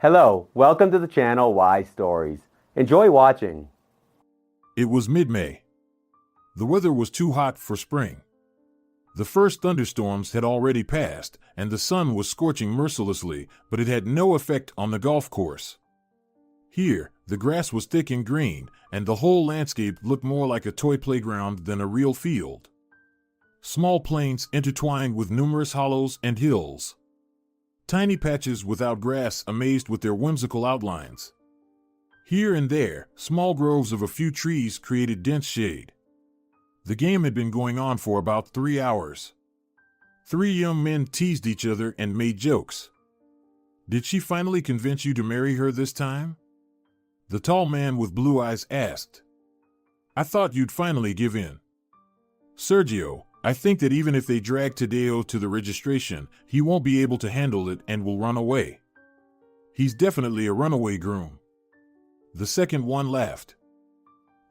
Hello, welcome to the channel Why Stories. Enjoy watching. It was mid-May. The weather was too hot for spring. The first thunderstorms had already passed, and the sun was scorching mercilessly, but it had no effect on the golf course. Here, the grass was thick and green, and the whole landscape looked more like a toy playground than a real field. Small plains intertwined with numerous hollows and hills. Tiny patches without grass amazed with their whimsical outlines. Here and there, small groves of a few trees created dense shade. The game had been going on for about 3 hours. 3 young men teased each other and made jokes. "Did she finally convince you to marry her this time?" The tall man with blue eyes asked. "I thought you'd finally give in." "Sergio, I think that even if they drag Tadeo to the registration, he won't be able to handle it and will run away. He's definitely a runaway groom." The second one laughed.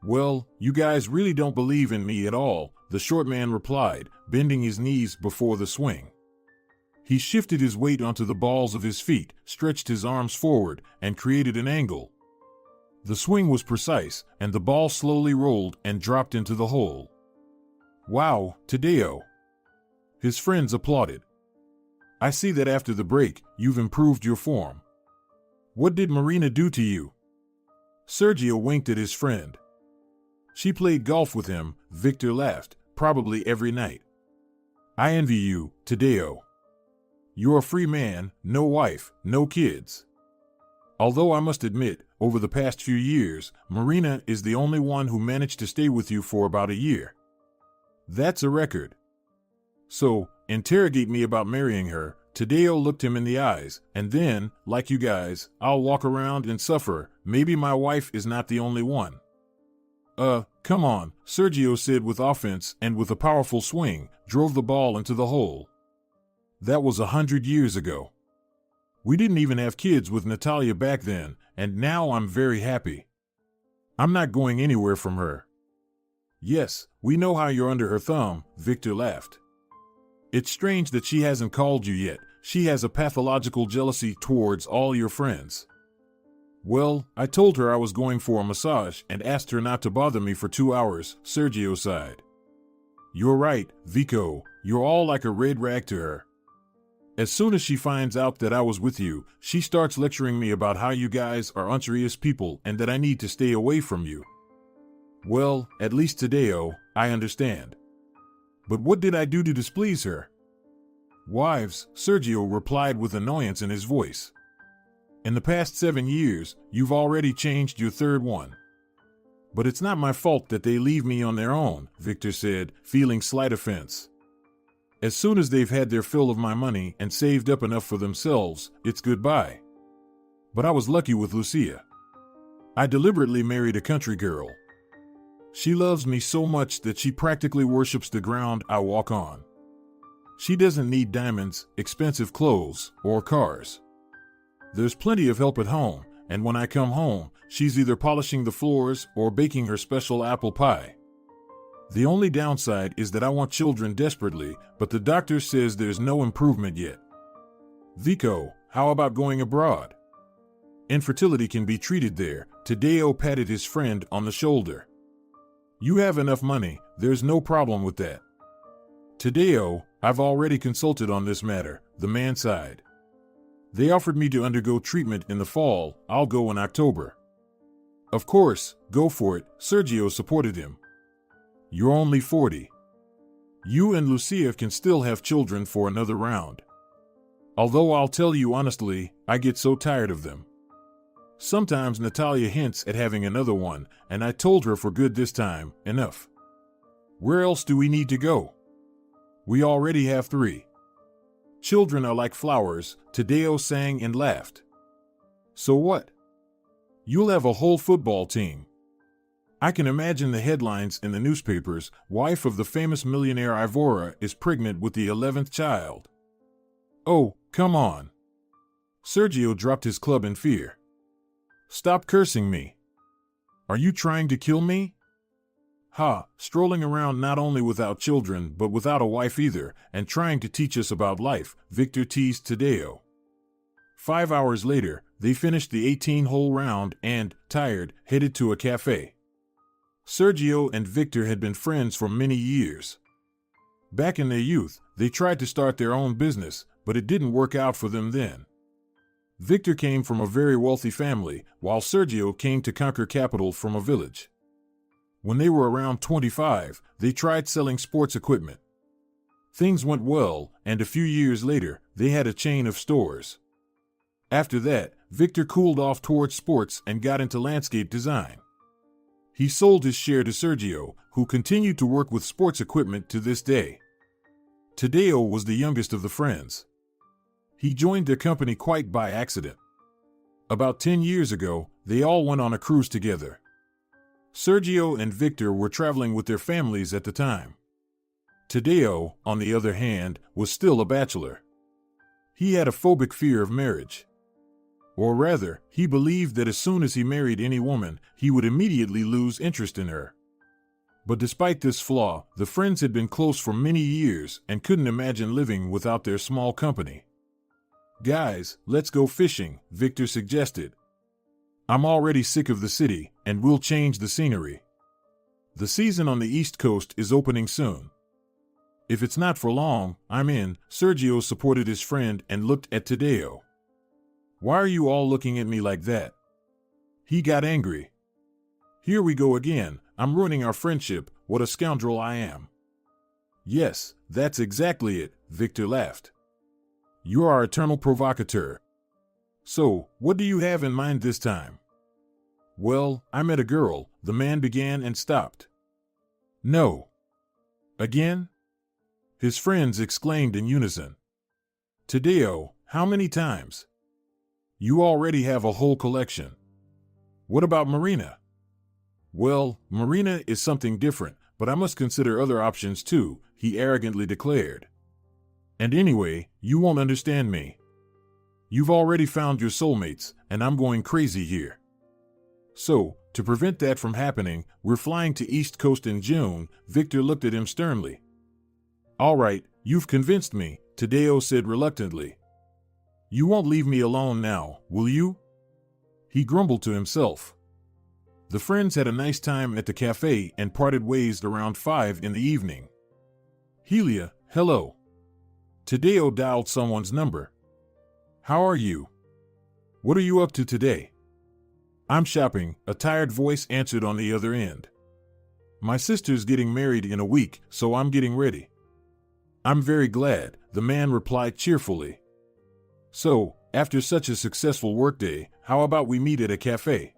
"Well, you guys really don't believe in me at all," the short man replied, bending his knees before the swing. He shifted his weight onto the balls of his feet, stretched his arms forward, and created an angle. The swing was precise, and the ball slowly rolled and dropped into the hole. "Wow, Tadeo!" His friends applauded. "I see that after the break, you've improved your form. What did Marina do to you?" Sergio winked at his friend. "She played golf with him," Victor laughed, "probably every night." "I envy you, Tadeo. You're a free man, no wife, no kids. Although I must admit, over the past few years, Marina is the only one who managed to stay with you for about a year. That's a record. So, interrogate me about marrying her." Tadeo looked him in the eyes, "and then, like you guys, I'll walk around and suffer. Maybe my wife is not the only one." Come on," Sergio said with offense, and with a powerful swing, drove the ball into the hole. "That was 100 years ago. We didn't even have kids with Natalia back then, and now I'm very happy. I'm not going anywhere from her." "Yes, we know how you're under her thumb," Victor laughed. "It's strange that she hasn't called you yet. She has a pathological jealousy towards all your friends." "Well, I told her I was going for a massage and asked her not to bother me for 2 hours," Sergio sighed. "You're right, Vico, you're all like a red rag to her. As soon as she finds out that I was with you, she starts lecturing me about how you guys are unserious people and that I need to stay away from you. Well, at least Tadeo, I understand. But what did I do to displease her?" "Wives," Sergio replied with annoyance in his voice. "In the past 7 years, you've already changed your third one." "But it's not my fault that they leave me on their own," Victor said, feeling slight offense. "As soon as they've had their fill of my money and saved up enough for themselves, it's goodbye. But I was lucky with Lucia. I deliberately married a country girl. She loves me so much that she practically worships the ground I walk on. She doesn't need diamonds, expensive clothes, or cars. There's plenty of help at home, and when I come home, she's either polishing the floors or baking her special apple pie. The only downside is that I want children desperately, but the doctor says there's no improvement yet. Vico, how about going abroad? Infertility can be treated there." Tadeo patted his friend on the shoulder. "You have enough money, there's no problem with that." "Tadeo, I've already consulted on this matter," the man sighed. "They offered me to undergo treatment in the fall. I'll go in October." "Of course, go for it," Sergio supported him. "You're only 40. You and Lucia can still have children for another round. Although I'll tell you honestly, I get so tired of them. Sometimes Natalia hints at having another one, and I told her for good this time, enough. Where else do we need to go? We already have 3. Children are like flowers," Tadeo sang and laughed. "So what? You'll have a whole football team. I can imagine the headlines in the newspapers. Wife of the famous millionaire Ivora is pregnant with the 11th child." "Oh, come on." Sergio dropped his club in fear. "Stop cursing me. Are you trying to kill me?" "Ha, strolling around not only without children but without a wife either, and trying to teach us about life," Victor teased Tadeo. 5 hours later, they finished the 18-hole round and, tired, headed to a cafe. Sergio and Victor had been friends for many years. Back in their youth, they tried to start their own business, but it didn't work out for them then. Victor came from a very wealthy family, while Sergio came to conquer capital from a village. When they were around 25, they tried selling sports equipment. Things went well, and a few years later, they had a chain of stores. After that, Victor cooled off towards sports and got into landscape design. He sold his share to Sergio, who continued to work with sports equipment to this day. Tadeo was the youngest of the friends. He joined their company quite by accident. About 10 years ago, they all went on a cruise together. Sergio and Victor were traveling with their families at the time. Tadeo, on the other hand, was still a bachelor. He had a phobic fear of marriage. Or rather, he believed that as soon as he married any woman, he would immediately lose interest in her. But despite this flaw, the friends had been close for many years and couldn't imagine living without their small company. "Guys, let's go fishing," Victor suggested. "I'm already sick of the city, and we'll change the scenery. The season on the East Coast is opening soon." "If it's not for long, I'm in," Sergio supported his friend and looked at Tadeo. "Why are you all looking at me like that?" He got angry. "Here we go again. I'm ruining our friendship. What a scoundrel I am." "Yes, that's exactly it," Victor laughed. "You're our eternal provocateur. So, what do you have in mind this time?" "Well, I met a girl," the man began and stopped. "No." "Again?" His friends exclaimed in unison. "Tadeo, how many times? You already have a whole collection." "What about Marina?" "Well, Marina is something different, but I must consider other options too," he arrogantly declared. "And anyway, you won't understand me. You've already found your soulmates, and I'm going crazy here. So, to prevent that from happening, we're flying to East Coast in June." Victor looked at him sternly. "All right, you've convinced me," Tadeo said reluctantly. "You won't leave me alone now, will you?" He grumbled to himself. The friends had a nice time at the cafe and parted ways around 5 in the evening. "Helia, hello." Tadeo dialed someone's number. "How are you? What are you up to today?" "I'm shopping," a tired voice answered on the other end. "My sister's getting married in a week, so I'm getting ready." "I'm very glad," the man replied cheerfully. "So, after such a successful workday, how about we meet at a cafe?"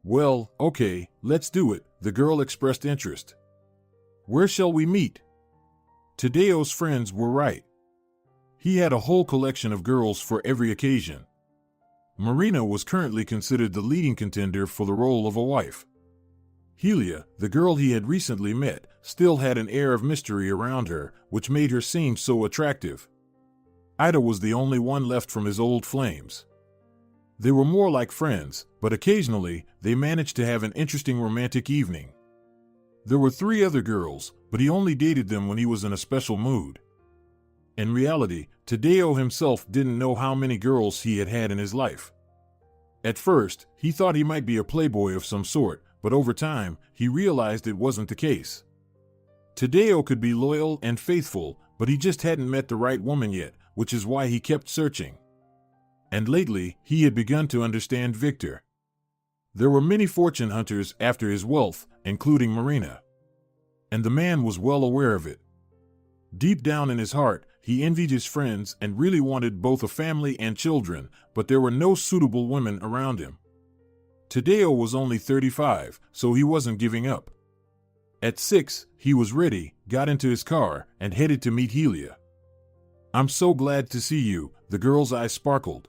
"Well, okay, let's do it," the girl expressed interest. "Where shall we meet?" Tadeo's friends were right. He had a whole collection of girls for every occasion. Marina was currently considered the leading contender for the role of a wife. Helia, the girl he had recently met, still had an air of mystery around her, which made her seem so attractive. Ida was the only one left from his old flames. They were more like friends, but occasionally they managed to have an interesting romantic evening. There were 3 other girls, but he only dated them when he was in a special mood. In reality, Tadeo himself didn't know how many girls he had had in his life. At first, he thought he might be a playboy of some sort, but over time, he realized it wasn't the case. Tadeo could be loyal and faithful, but he just hadn't met the right woman yet, which is why he kept searching. And lately, he had begun to understand Victor. There were many fortune hunters after his wealth, including Marina. And the man was well aware of it. Deep down in his heart, he envied his friends and really wanted both a family and children, but there were no suitable women around him. Tadeo was only 35, so he wasn't giving up. At 6, he was ready, got into his car, and headed to meet Helia. "I'm so glad to see you," the girl's eyes sparkled.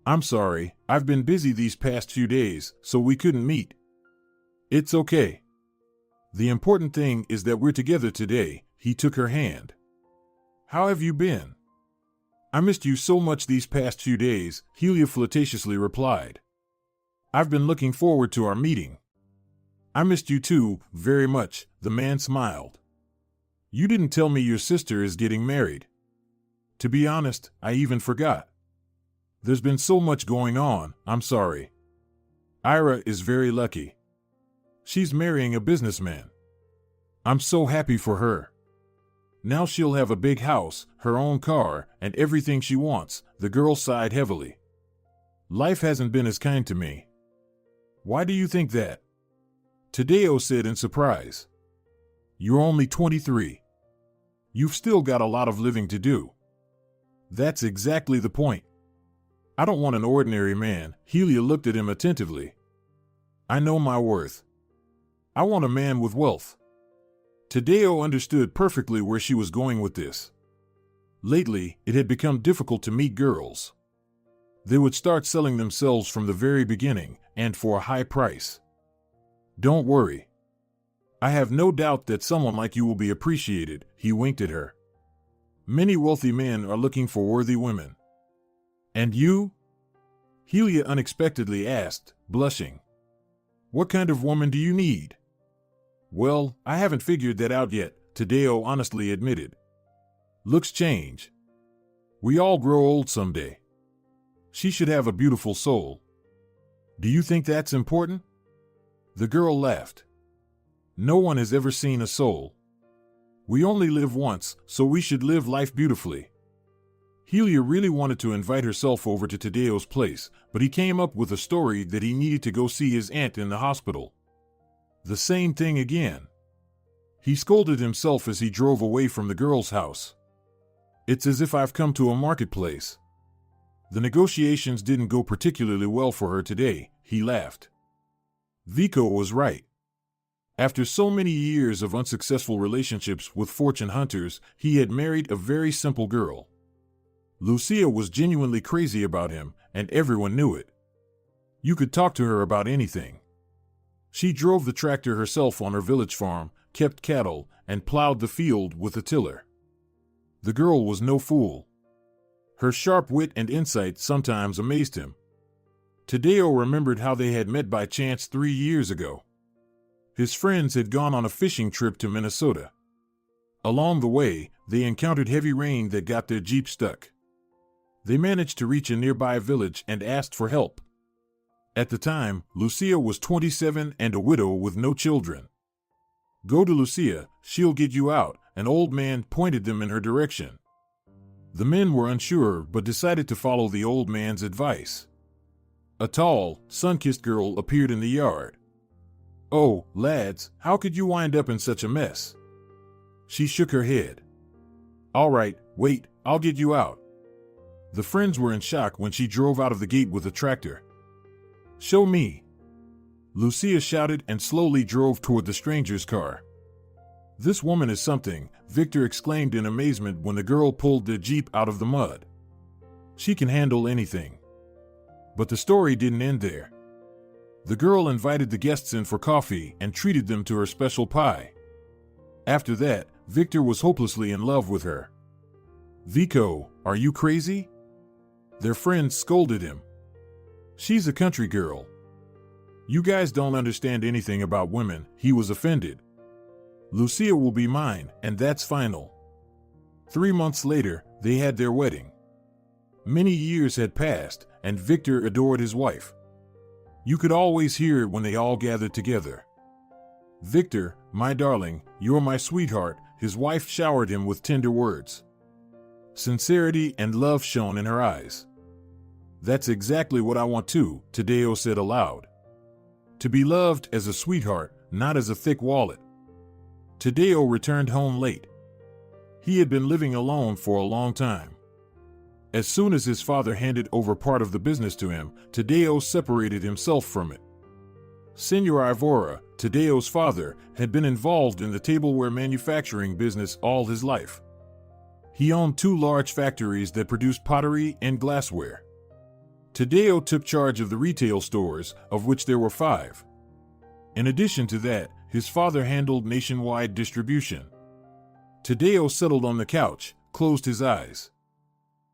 "I'm sorry, I've been busy these past few days, so we couldn't meet." "It's okay. The important thing is that we're together today." He took her hand. "How have you been?" "I missed you so much these past few days," Helia flirtatiously replied. "I've been looking forward to our meeting." "I missed you too, very much," the man smiled. "You didn't tell me your sister is getting married." "To be honest, I even forgot." There's been so much going on, I'm sorry. Ira is very lucky. She's marrying a businessman. I'm so happy for her. Now she'll have a big house, her own car, and everything she wants. The girl sighed heavily. Life hasn't been as kind to me. Why do you think that? Tadeo said in surprise. You're only 23. You've still got a lot of living to do. That's exactly the point. I don't want an ordinary man. Helia looked at him attentively. I know my worth. I want a man with wealth. Tadeo understood perfectly where she was going with this. Lately, it had become difficult to meet girls. They would start selling themselves from the very beginning, and for a high price. Don't worry. I have no doubt that someone like you will be appreciated, he winked at her. Many wealthy men are looking for worthy women. And you? Helia unexpectedly asked, blushing. What kind of woman do you need? Well, I haven't figured that out yet, Tadeo honestly admitted. Looks change. We all grow old someday. She should have a beautiful soul. Do you think that's important? The girl laughed. No one has ever seen a soul. We only live once, so we should live life beautifully. Helia really wanted to invite herself over to Tadeo's place, but he came up with a story that he needed to go see his aunt in the hospital. The same thing again. He scolded himself as he drove away from the girl's house. It's as if I've come to a marketplace. The negotiations didn't go particularly well for her today, he laughed. Vico was right. After so many years of unsuccessful relationships with fortune hunters, he had married a very simple girl. Lucia was genuinely crazy about him, and everyone knew it. You could talk to her about anything. She drove the tractor herself on her village farm, kept cattle, and plowed the field with a tiller. The girl was no fool. Her sharp wit and insight sometimes amazed him. Tadeo remembered how they had met by chance 3 years ago. His friends had gone on a fishing trip to Minnesota. Along the way, they encountered heavy rain that got their jeep stuck. They managed to reach a nearby village and asked for help. At the time, Lucia was 27 and a widow with no children. Go to Lucia, she'll get you out, an old man pointed them in her direction. The men were unsure but decided to follow the old man's advice. A tall, sun-kissed girl appeared in the yard. Oh, lads, how could you wind up in such a mess? She shook her head. All right, wait, I'll get you out. The friends were in shock when she drove out of the gate with a tractor. Show me. Lucia shouted and slowly drove toward the stranger's car. This woman is something, Victor exclaimed in amazement when the girl pulled their jeep out of the mud. She can handle anything. But the story didn't end there. The girl invited the guests in for coffee and treated them to her special pie. After that, Victor was hopelessly in love with her. Vico, are you crazy? Their friends scolded him. She's a country girl. You guys don't understand anything about women, he was offended. Lucia will be mine, and that's final. 3 months later, they had their wedding. Many years had passed, and Victor adored his wife. You could always hear it when they all gathered together. Victor, my darling, you're my sweetheart, his wife showered him with tender words. Sincerity and love shone in her eyes. That's exactly what I want too, Tadeo said aloud. To be loved as a sweetheart, not as a thick wallet. Tadeo returned home late. He had been living alone for a long time. As soon as his father handed over part of the business to him, Tadeo separated himself from it. Senor Ivora, Tadeo's father, had been involved in the tableware manufacturing business all his life. He owned 2 large factories that produced pottery and glassware. Tadeo took charge of the retail stores, of which there were 5. In addition to that, his father handled nationwide distribution. Tadeo settled on the couch, closed his eyes.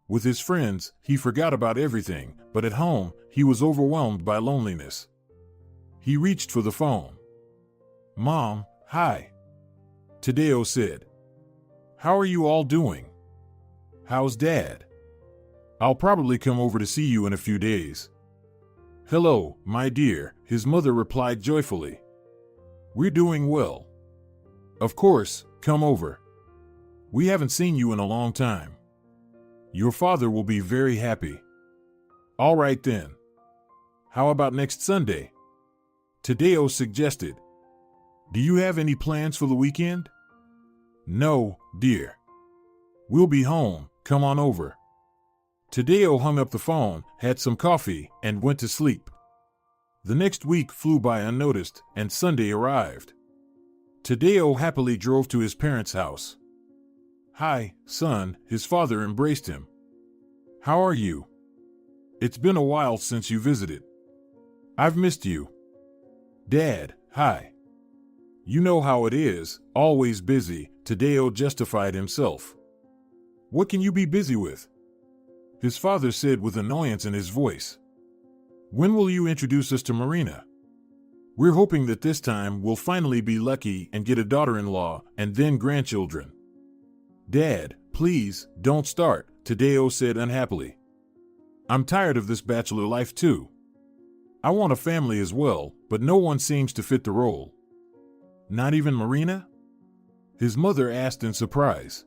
With his friends, he forgot about everything, but at home, he was overwhelmed by loneliness. He reached for the phone. Mom, hi. Tadeo said. How are you all doing? How's Dad? I'll probably come over to see you in a few days. Hello, my dear, his mother replied joyfully. We're doing well. Of course, come over. We haven't seen you in a long time. Your father will be very happy. All right then. How about next Sunday? Tadeo suggested. Do you have any plans for the weekend? No, dear. We'll be home, come on over. Tadeo hung up the phone, had some coffee, and went to sleep. The next week flew by unnoticed, and Sunday arrived. Tadeo happily drove to his parents' house. Hi, son, his father embraced him. How are you? It's been a while since you visited. I've missed you. Dad, hi. You know how it is, always busy, Tadeo justified himself. What can you be busy with? His father said with annoyance in his voice. When will you introduce us to Marina? We're hoping that this time we'll finally be lucky and get a daughter-in-law and then grandchildren. Dad, please, don't start, Tadeo said unhappily. I'm tired of this bachelor life too. I want a family as well, but no one seems to fit the role. Not even Marina? His mother asked in surprise.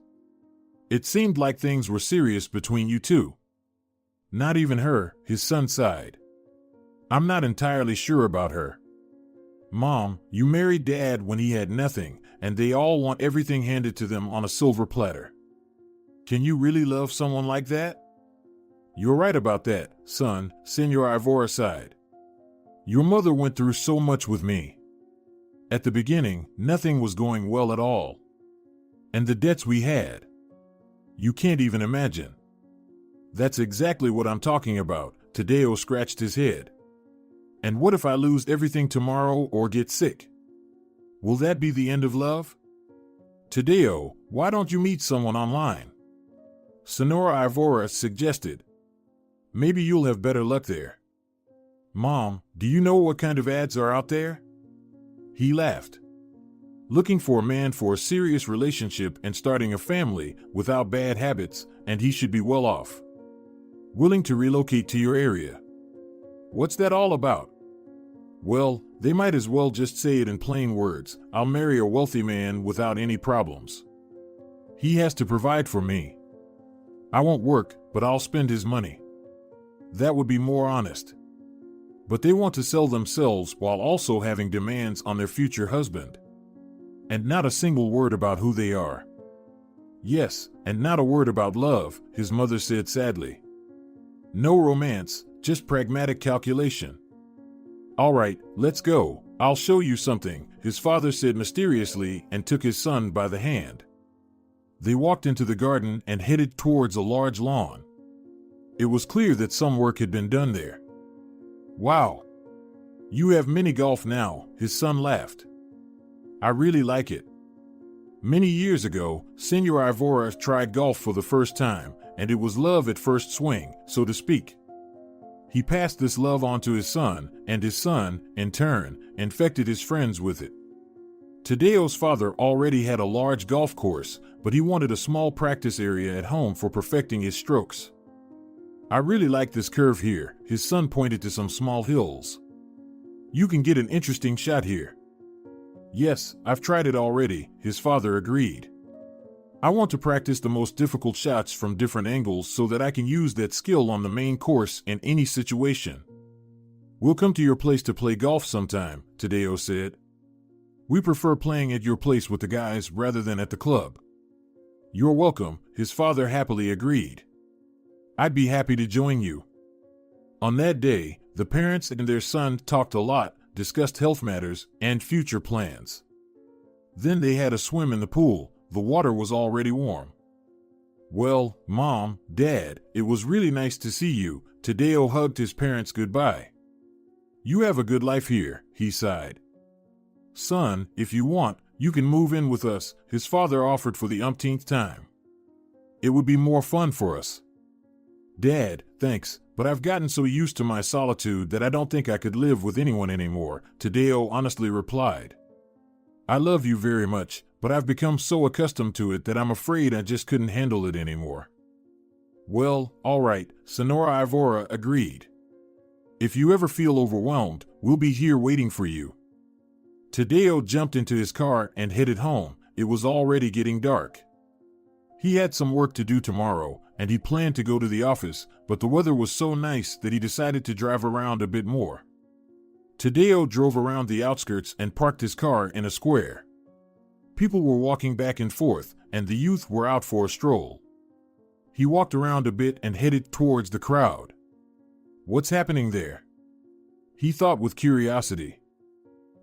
It seemed like things were serious between you two. Not even her, his son sighed. I'm not entirely sure about her. Mom, you married Dad when he had nothing, and they all want everything handed to them on a silver platter. Can you really love someone like that? You're right about that, son, Senor Ivora sighed. Your mother went through so much with me. At the beginning, nothing was going well at all. And the debts we had. You can't even imagine. That's exactly what I'm talking about, Tadeo scratched his head. And what if I lose everything tomorrow or get sick? Will that be the end of love? Tadeo, why don't you meet someone online? Senora Ivora suggested. Maybe you'll have better luck there. Mom, do you know what kind of ads are out there? He laughed. Looking for a man for a serious relationship and starting a family without bad habits, and he should be well off. Willing to relocate to your area. What's that all about? Well, they might as well just say it in plain words. I'll marry a wealthy man without any problems. He has to provide for me. I won't work, but I'll spend his money. That would be more honest. But they want to sell themselves while also having demands on their future husband. And not a single word about who they are. Yes, and not a word about love, his mother said sadly. No romance, just pragmatic calculation. All right, let's go. I'll show you something, his father said mysteriously and took his son by the hand. They walked into the garden and headed towards a large lawn. It was clear that some work had been done there. Wow. You have mini golf now, his son laughed. I really like it. Many years ago, Senor Ivora tried golf for the first time, and it was love at first swing, so to speak. He passed this love on to his son, and his son, in turn, infected his friends with it. Tadeo's father already had a large golf course, but he wanted a small practice area at home for perfecting his strokes. I really like this curve here, his son pointed to some small hills. You can get an interesting shot here. Yes, I've tried it already, his father agreed. I want to practice the most difficult shots from different angles so that I can use that skill on the main course in any situation. We'll come to your place to play golf sometime, Tadeo said. We prefer playing at your place with the guys rather than at the club. You're welcome, his father happily agreed. I'd be happy to join you. On that day, the parents and their son talked a lot, discussed health matters, and future plans. Then they had a swim in the pool. The water was already warm. Well, Mom, Dad, it was really nice to see you. Tadeo hugged his parents goodbye. You have a good life here, he sighed. Son, if you want, you can move in with us, his father offered for the umpteenth time. It would be more fun for us. Dad, thanks, but I've gotten so used to my solitude that I don't think I could live with anyone anymore, Tadeo honestly replied. I love you very much, but I've become so accustomed to it that I'm afraid I just couldn't handle it anymore. Well, all right, Sonora Ivora agreed. If you ever feel overwhelmed, we'll be here waiting for you. Tadeo jumped into his car and headed home. It was already getting dark. He had some work to do tomorrow, and he planned to go to the office, but the weather was so nice that he decided to drive around a bit more. Tadeo drove around the outskirts and parked his car in a square. People were walking back and forth, and the youth were out for a stroll. He walked around a bit and headed towards the crowd. What's happening there? He thought with curiosity.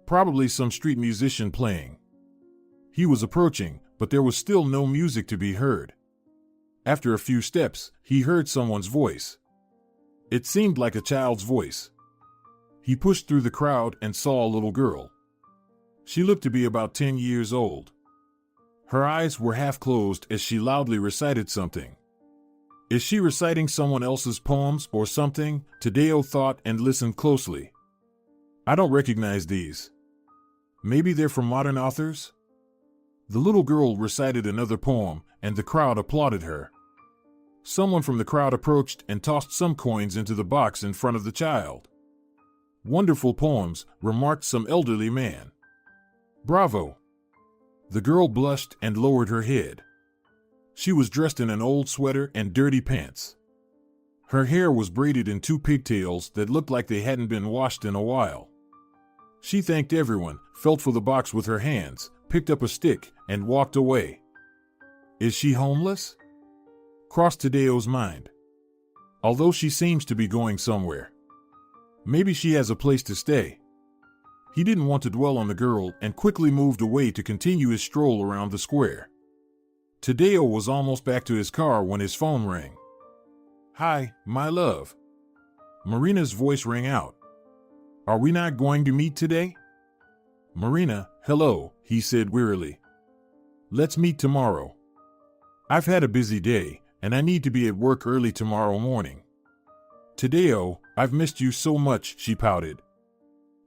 Probably some street musician playing. He was approaching, but there was still no music to be heard. After a few steps, he heard someone's voice. It seemed like a child's voice. He pushed through the crowd and saw a little girl. She looked to be about 10 years old. Her eyes were half closed as she loudly recited something. Is she reciting someone else's poems or something? Tadeo thought and listened closely. I don't recognize these. Maybe they're from modern authors? The little girl recited another poem, and the crowd applauded her. Someone from the crowd approached and tossed some coins into the box in front of the child. Wonderful poems, remarked some elderly man. Bravo! The girl blushed and lowered her head. She was dressed in an old sweater and dirty pants. Her hair was braided in two pigtails that looked like they hadn't been washed in a while. She thanked everyone, felt for the box with her hands, picked up a stick, and walked away. Is she homeless? Crossed Tadeo's mind. Although she seems to be going somewhere. Maybe she has a place to stay. He didn't want to dwell on the girl and quickly moved away to continue his stroll around the square. Tadeo was almost back to his car when his phone rang. Hi, my love. Marina's voice rang out. Are we not going to meet today? Marina, hello, he said wearily. Let's meet tomorrow. I've had a busy day, and I need to be at work early tomorrow morning. Tadeo, I've missed you so much, she pouted.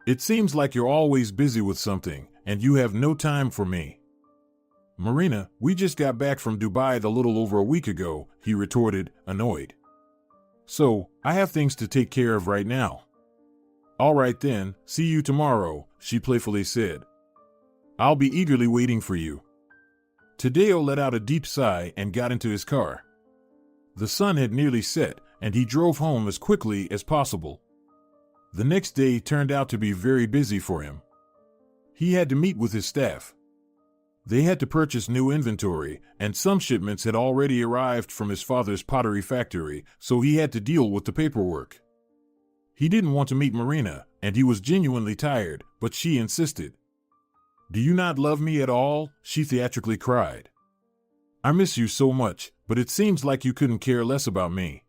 It seems like you're always busy with something, and you have no time for me. Marina, we just got back from Dubai a little over a week ago, he retorted, annoyed. So, I have things to take care of right now. All right then, see you tomorrow, she playfully said. I'll be eagerly waiting for you. Tadeo let out a deep sigh and got into his car. The sun had nearly set, and he drove home as quickly as possible. The next day turned out to be very busy for him. He had to meet with his staff. They had to purchase new inventory, and some shipments had already arrived from his father's pottery factory, so he had to deal with the paperwork. He didn't want to meet Marina, and he was genuinely tired, but she insisted. Do you not love me at all? She theatrically cried. I miss you so much, but it seems like you couldn't care less about me.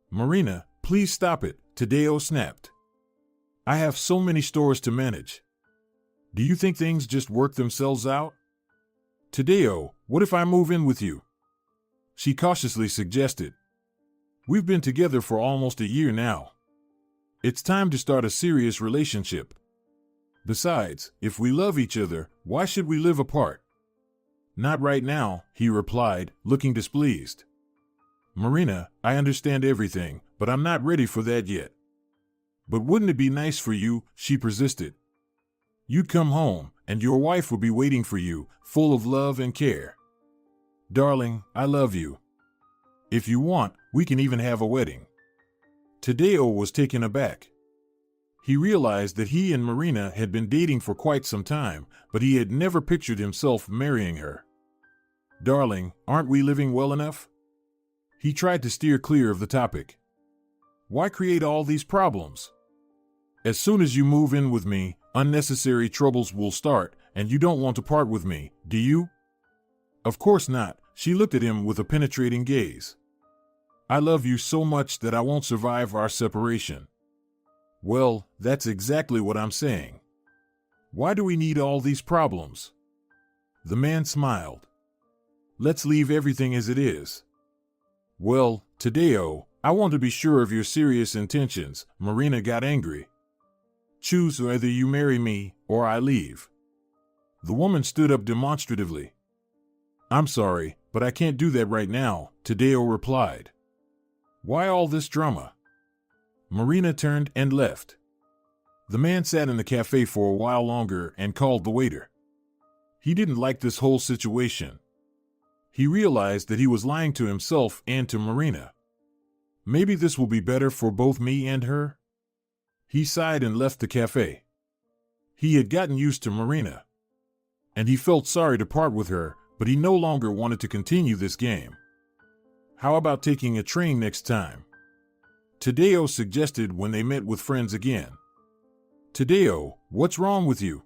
Marina, please stop it, Tadeo snapped. I have so many stores to manage. Do you think things just work themselves out? Tadeo, what if I move in with you? She cautiously suggested. We've been together for almost a year now. It's time to start a serious relationship. Besides, if we love each other, why should we live apart? Not right now, he replied, looking displeased. Marina, I understand everything, but I'm not ready for that yet. But wouldn't it be nice for you? She persisted. You'd come home, and your wife would be waiting for you, full of love and care. Darling, I love you. If you want, we can even have a wedding. Tadeo was taken aback. He realized that he and Marina had been dating for quite some time, but he had never pictured himself marrying her. Darling, aren't we living well enough? He tried to steer clear of the topic. Why create all these problems? As soon as you move in with me, unnecessary troubles will start, and you don't want to part with me, do you? Of course not, she looked at him with a penetrating gaze. I love you so much that I won't survive our separation. Well, that's exactly what I'm saying. Why do we need all these problems? The man smiled. Let's leave everything as it is. Well, Tadeo, I want to be sure of your serious intentions. Marina got angry. Choose whether you marry me or I leave. The woman stood up demonstratively. I'm sorry, but I can't do that right now, Tadeo replied. Why all this drama? Marina turned and left. The man sat in the cafe for a while longer and called the waiter. He didn't like this whole situation. He realized that he was lying to himself and to Marina. Maybe this will be better for both me and her? He sighed and left the cafe. He had gotten used to Marina, and he felt sorry to part with her, but he no longer wanted to continue this game. How about taking a train next time? Tadeo suggested when they met with friends again. Tadeo, what's wrong with you?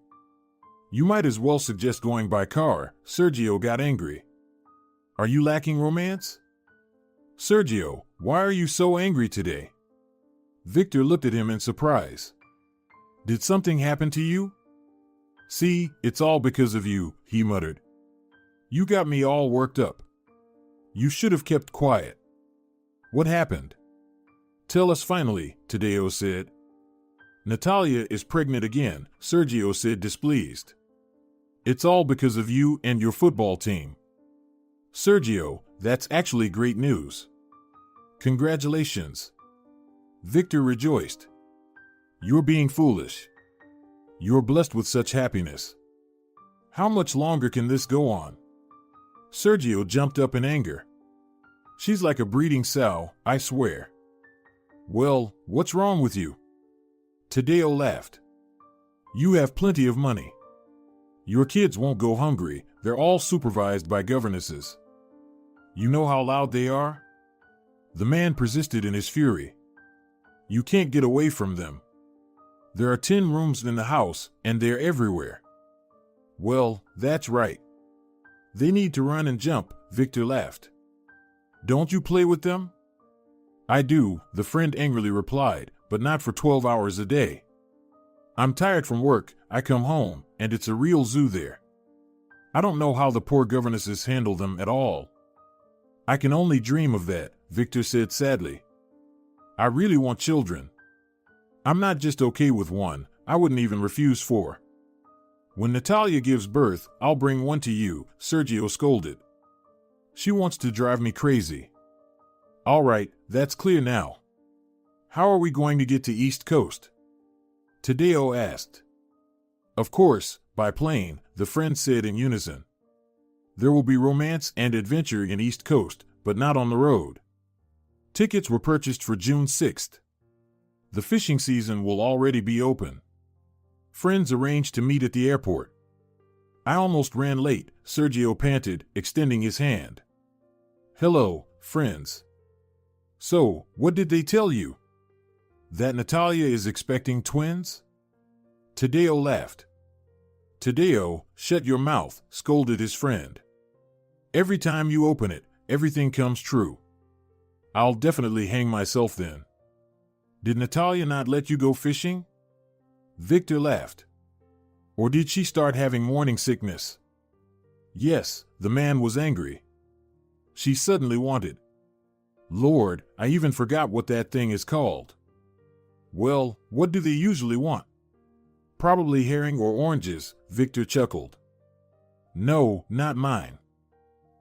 You might as well suggest going by car. Sergio got angry. Are you lacking romance? Sergio, why are you so angry today? Victor looked at him in surprise. Did something happen to you? See, it's all because of you, he muttered. You got me all worked up. You should have kept quiet. What happened? Tell us finally, Tadeo said. Natalia is pregnant again, Sergio said, displeased. It's all because of you and your football team. Sergio, that's actually great news. Congratulations. Victor rejoiced. You're being foolish. You're blessed with such happiness. How much longer can this go on? Sergio jumped up in anger. She's like a breeding sow, I swear. Well, what's wrong with you? Tadeo laughed. You have plenty of money. Your kids won't go hungry, they're all supervised by governesses. You know how loud they are? The man persisted in his fury. You can't get away from them. There are 10 rooms in the house, and they're everywhere. Well, that's right. They need to run and jump, Victor laughed. Don't you play with them? I do, the friend angrily replied, but not for 12 hours a day. I'm tired from work, I come home, and it's a real zoo there. I don't know how the poor governesses handle them at all. I can only dream of that, Victor said sadly. I really want children. I'm not just okay with one, I wouldn't even refuse 4. When Natalia gives birth, I'll bring one to you, Sergio scolded. She wants to drive me crazy. All right, that's clear now. How are we going to get to East Coast? Tadeo asked. Of course, by plane, the friends said in unison. There will be romance and adventure in East Coast, but not on the road. Tickets were purchased for June 6th. The fishing season will already be open. Friends arranged to meet at the airport. I almost ran late, Sergio panted, extending his hand. Hello, friends. So, what did they tell you? That Natalia is expecting twins? Tadeo laughed. Tadeo, shut your mouth, scolded his friend. Every time you open it, everything comes true. I'll definitely hang myself then. Did Natalia not let you go fishing? Victor laughed. Or did she start having morning sickness? Yes, the man was angry. She suddenly wanted. Lord, I even forgot what that thing is called. Well, what do they usually want? Probably herring or oranges, Victor chuckled. No, not mine.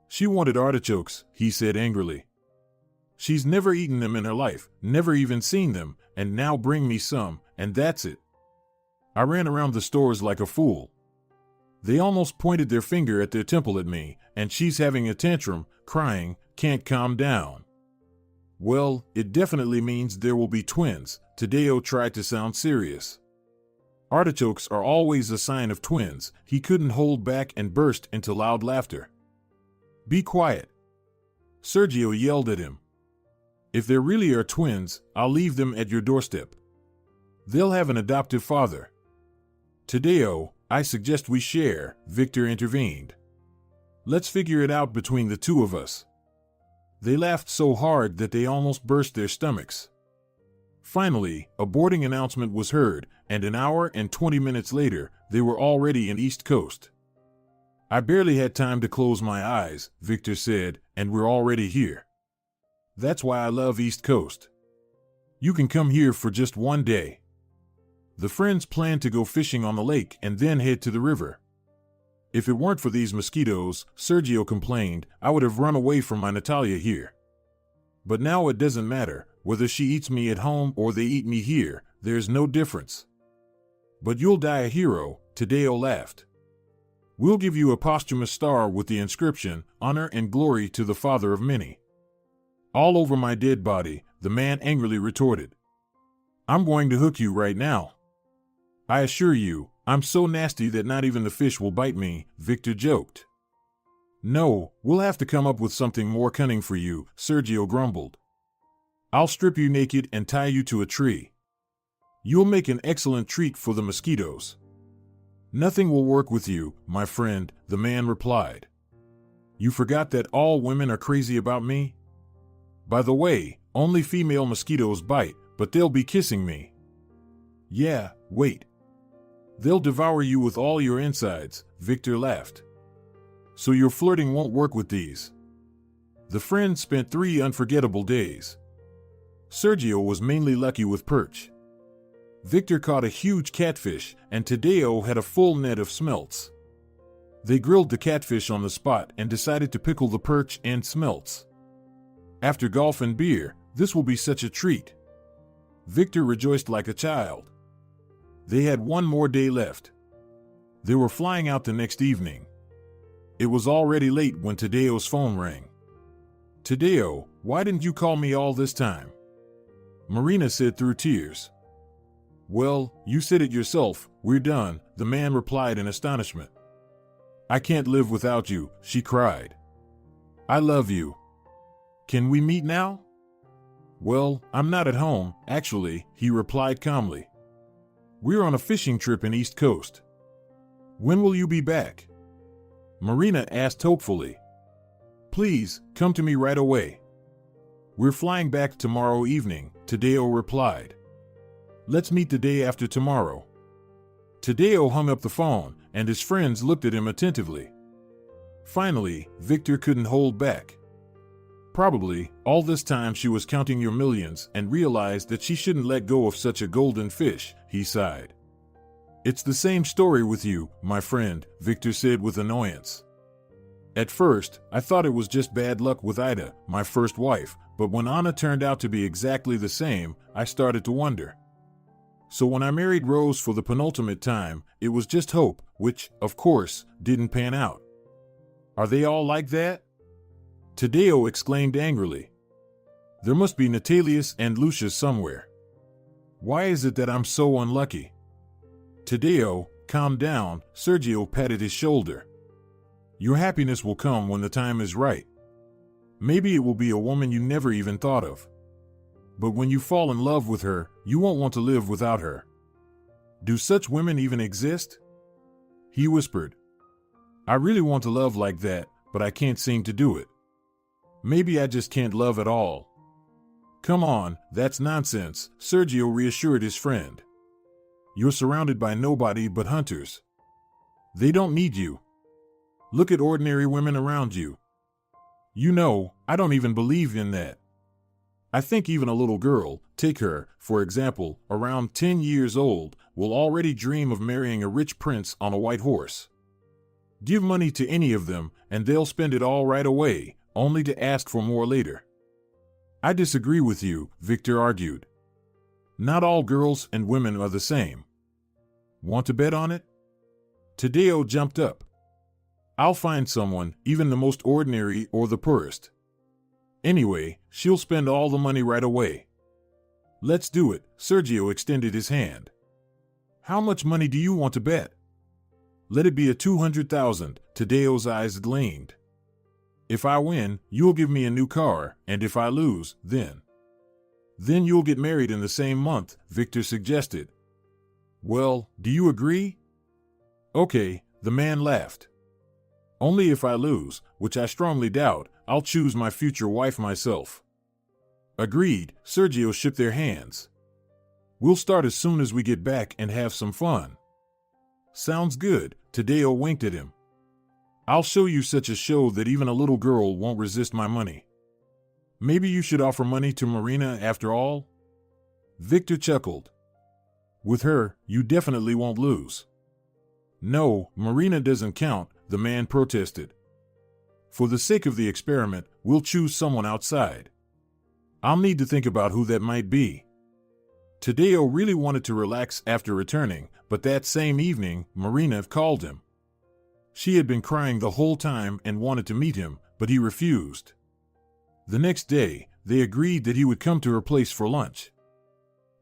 She wanted artichokes, he said angrily. She's never eaten them in her life, never even seen them, and now bring me some, and that's it. I ran around the stores like a fool. They almost pointed their finger at their temple at me, and she's having a tantrum, crying, can't calm down. Well, it definitely means there will be twins, Tadeo tried to sound serious. Artichokes are always a sign of twins, he couldn't hold back and burst into loud laughter. Be quiet. Sergio yelled at him. If there really are twins, I'll leave them at your doorstep. They'll have an adoptive father. Tadeo, I suggest we share, Victor intervened. Let's figure it out between the two of us. They laughed so hard that they almost burst their stomachs. Finally, a boarding announcement was heard, and an hour and 20 minutes later, they were already in East Coast. I barely had time to close my eyes, Victor said, and we're already here. That's why I love East Coast. You can come here for just one day. The friends planned to go fishing on the lake and then head to the river. If it weren't for these mosquitoes, Sergio complained, I would have run away from my Natalia here. But now it doesn't matter, whether she eats me at home or they eat me here, there's no difference. But you'll die a hero, Tadeo laughed. We'll give you a posthumous star with the inscription, Honor and Glory to the Father of Many. All over my dead body, the man angrily retorted. I'm going to hook you right now. I assure you, I'm so nasty that not even the fish will bite me, Victor joked. No, we'll have to come up with something more cunning for you, Sergio grumbled. I'll strip you naked and tie you to a tree. You'll make an excellent treat for the mosquitoes. Nothing will work with you, my friend, the man replied. You forgot that all women are crazy about me? By the way, only female mosquitoes bite, but they'll be kissing me. Yeah, wait. They'll devour you with all your insides, Victor laughed. So your flirting won't work with these. The friends spent 3 unforgettable days. Sergio was mainly lucky with perch. Victor caught a huge catfish, and Tadeo had a full net of smelts. They grilled the catfish on the spot and decided to pickle the perch and smelts. After golf and beer, this will be such a treat. Victor rejoiced like a child. They had 1 more day left. They were flying out the next evening. It was already late when Tadeo's phone rang. Tadeo, why didn't you call me all this time? Marina said through tears. Well, you said it yourself, we're done, the man replied in astonishment. I can't live without you, she cried. I love you. Can we meet now? Well, I'm not at home, actually, he replied calmly. We're on a fishing trip in East Coast. When will you be back? Marina asked hopefully. Please, come to me right away. We're flying back tomorrow evening, Tadeo replied. Let's meet the day after tomorrow. Tadeo hung up the phone, and his friends looked at him attentively. Finally, Victor couldn't hold back. Probably, all this time she was counting your millions and realized that she shouldn't let go of such a golden fish, he sighed. It's the same story with you, my friend, Victor said with annoyance. At first, I thought it was just bad luck with Ida, my first wife, but when Anna turned out to be exactly the same, I started to wonder. So when I married Rose for the penultimate time, it was just hope, which, of course, didn't pan out. Are they all like that? Tadeo exclaimed angrily. There must be Natalius and Lucius somewhere. Why is it that I'm so unlucky? Tadeo, calm down, Sergio patted his shoulder. Your happiness will come when the time is right. Maybe it will be a woman you never even thought of. But when you fall in love with her, you won't want to live without her. Do such women even exist? He whispered. I really want to love like that, but I can't seem to do it. Maybe I just can't love at all. Come on, that's nonsense, Sergio reassured his friend. You're surrounded by nobody but hunters. They don't need you. Look at ordinary women around you. You know, I don't even believe in that. I think even a little girl, take her, for example, around 10 years old, will already dream of marrying a rich prince on a white horse. Give money to any of them, and they'll spend it all right away, only to ask for more later. I disagree with you, Victor argued. Not all girls and women are the same. Want to bet on it? Tadeo jumped up. I'll find someone, even the most ordinary or the poorest. Anyway, she'll spend all the money right away. Let's do it, Sergio extended his hand. How much money do you want to bet? Let it be a 200,000, Tadeo's eyes gleamed. If I win, you'll give me a new car, and if I lose, then you'll get married in the same month, Victor suggested. Well, do you agree? Okay, the man laughed. Only if I lose, which I strongly doubt, I'll choose my future wife myself. Agreed, Sergio shook their hands. We'll start as soon as we get back and have some fun. Sounds good, Tadeo winked at him. I'll show you such a show that even a little girl won't resist my money. Maybe you should offer money to Marina after all? Victor chuckled. With her, you definitely won't lose. No, Marina doesn't count, the man protested. For the sake of the experiment, we'll choose someone outside. I'll need to think about who that might be. Tadeo really wanted to relax after returning, but that same evening, Marina called him. She had been crying the whole time and wanted to meet him, but he refused. The next day, they agreed that he would come to her place for lunch.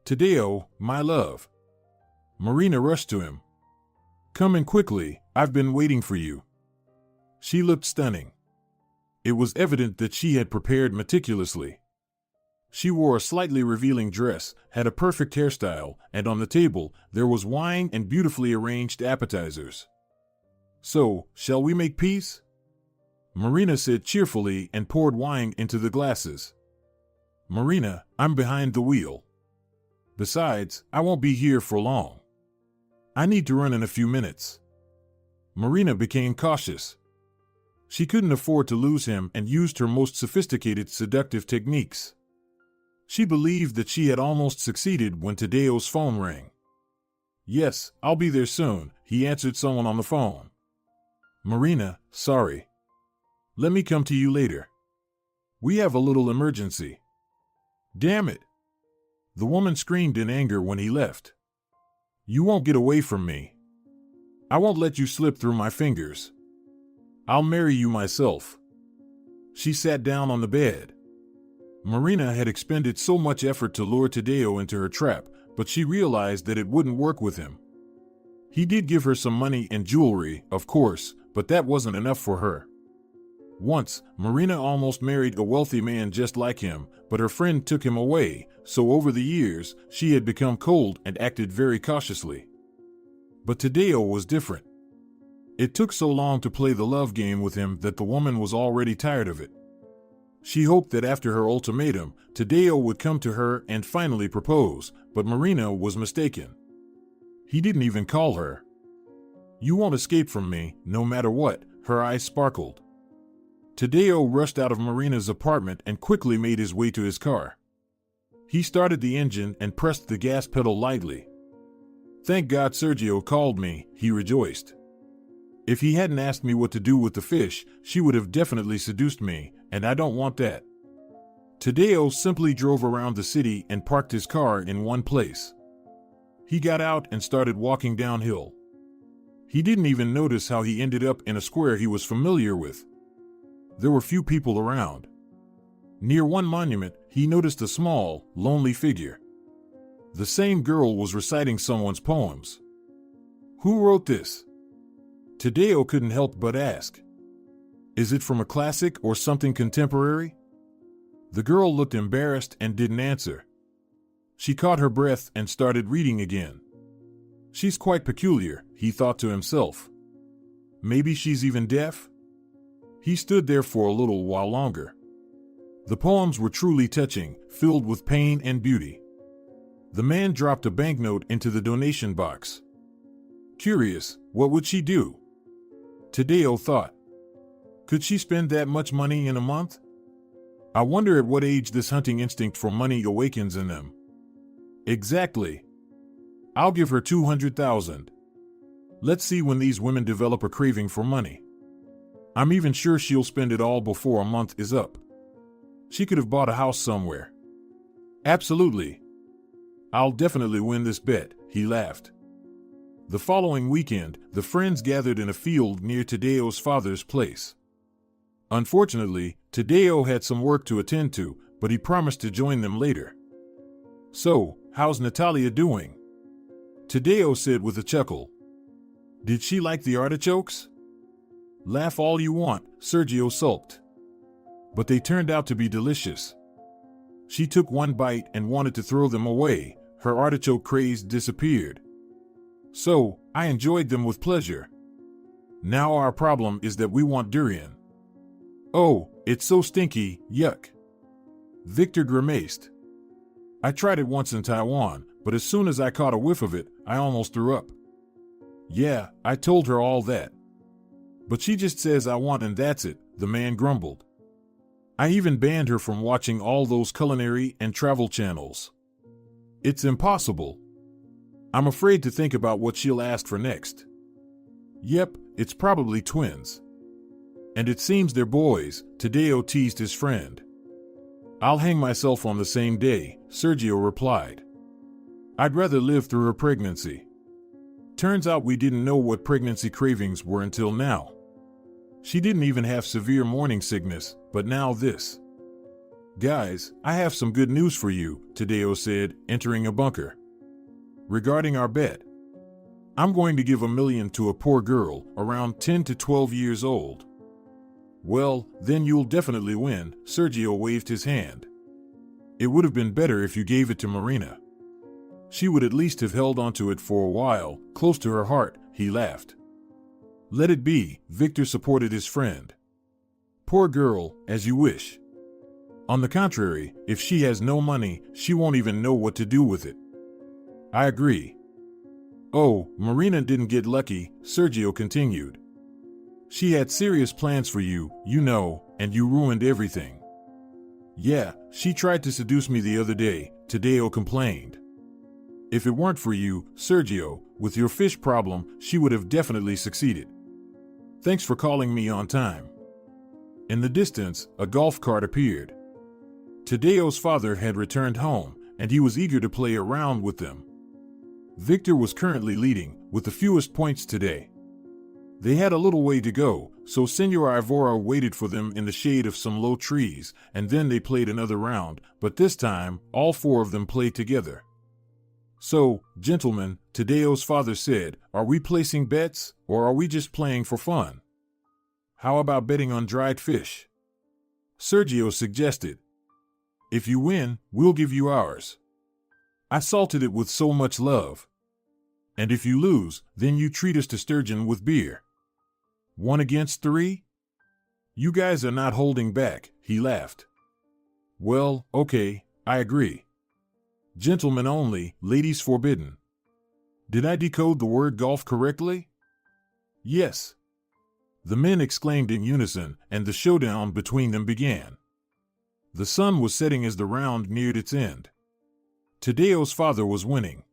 Tadeo, my love. Marina rushed to him. Come in quickly, I've been waiting for you. She looked stunning. It was evident that she had prepared meticulously. She wore a slightly revealing dress, had a perfect hairstyle, and on the table there was wine and beautifully arranged appetizers. So, shall we make peace? Marina said cheerfully and poured wine into the glasses. Marina, I'm behind the wheel. Besides, I won't be here for long. I need to run in a few minutes. Marina became cautious. She couldn't afford to lose him and used her most sophisticated seductive techniques. She believed that she had almost succeeded when Tadeo's phone rang. Yes, I'll be there soon, he answered someone on the phone. Marina, sorry. Let me come to you later. We have a little emergency. Damn it! The woman screamed in anger when he left. You won't get away from me. I won't let you slip through my fingers. I'll marry you myself. She sat down on the bed. Marina had expended so much effort to lure Tadeo into her trap, but she realized that it wouldn't work with him. He did give her some money and jewelry, of course, but that wasn't enough for her. Once, Marina almost married a wealthy man just like him, but her friend took him away, so over the years, she had become cold and acted very cautiously. But Tadeo was different. It took so long to play the love game with him that the woman was already tired of it. She hoped that after her ultimatum, Tadeo would come to her and finally propose, but Marina was mistaken. He didn't even call her. You won't escape from me, no matter what, her eyes sparkled. Tadeo rushed out of Marina's apartment and quickly made his way to his car. He started the engine and pressed the gas pedal lightly. Thank God Sergio called me, he rejoiced. If he hadn't asked me what to do with the fish, she would have definitely seduced me, and I don't want that. Tadeo simply drove around the city and parked his car in one place. He got out and started walking downhill. He didn't even notice how he ended up in a square he was familiar with. There were few people around. Near one monument, he noticed a small, lonely figure. The same girl was reciting someone's poems. Who wrote this? Tadeo couldn't help but ask. Is it from a classic or something contemporary? The girl looked embarrassed and didn't answer. She caught her breath and started reading again. She's quite peculiar, he thought to himself. Maybe she's even deaf? He stood there for a little while longer. The poems were truly touching, filled with pain and beauty. The man dropped a banknote into the donation box. Curious, what would she do? Tadeo thought. Could she spend that much money in a month? I wonder at what age this hunting instinct for money awakens in them. Exactly. I'll give her 200,000. Let's see when these women develop a craving for money. I'm even sure she'll spend it all before a month is up. She could have bought a house somewhere. Absolutely. I'll definitely win this bet, he laughed. The following weekend, the friends gathered in a field near Tadeo's father's place. Unfortunately, Tadeo had some work to attend to, but he promised to join them later. So, how's Natalia doing? Tadeo said with a chuckle. Did she like the artichokes? Laugh all you want, Sergio sulked. But they turned out to be delicious. She took one bite and wanted to throw them away. Her artichoke craze disappeared. So, I enjoyed them with pleasure. Now our problem is that we want durian. Oh, it's so stinky, yuck. Victor grimaced. I tried it once in Taiwan, but as soon as I caught a whiff of it, I almost threw up. Yeah, I told her all that. But she just says I want and that's it, the man grumbled. I even banned her from watching all those culinary and travel channels. It's impossible. I'm afraid to think about what she'll ask for next. Yep, it's probably twins. And it seems they're boys, Tadeo teased his friend. I'll hang myself on the same day, Sergio replied. I'd rather live through her pregnancy. Turns out we didn't know what pregnancy cravings were until now. She didn't even have severe morning sickness, but now this. Guys, I have some good news for you, Tadeo said, entering a bunker. Regarding our bet, I'm going to give $1 million to a poor girl around 10 to 12 years old. Well, then you'll definitely win, Sergio waved his hand. It would have been better if you gave it to Marina. She would at least have held onto it for a while, close to her heart, he laughed. Let it be, Victor supported his friend. Poor girl, as you wish. On the contrary, if she has no money, she won't even know what to do with it. I agree. Oh, Marina didn't get lucky, Sergio continued. She had serious plans for you, you know, and you ruined everything. Yeah, she tried to seduce me the other day, Tadeo complained. If it weren't for you, Sergio, with your fish problem, she would have definitely succeeded. Thanks for calling me on time. In the distance, a golf cart appeared. Tadeo's father had returned home, and he was eager to play around with them. Victor was currently leading, with the fewest points today. They had a little way to go, so Senor Ivora waited for them in the shade of some low trees, and then they played another round, but this time, all four of them played together. So, gentlemen, Tadeo's father said, are we placing bets, or are we just playing for fun? How about betting on dried fish? Sergio suggested. If you win, we'll give you ours. I salted it with so much love. And if you lose, then you treat us to sturgeon with beer. 1 against 3? You guys are not holding back, he laughed. Well, okay, I agree. Gentlemen only, ladies forbidden. Did I decode the word golf correctly? Yes. The men exclaimed in unison, and the showdown between them began. The sun was setting as the round neared its end. Tadeo's father was winning.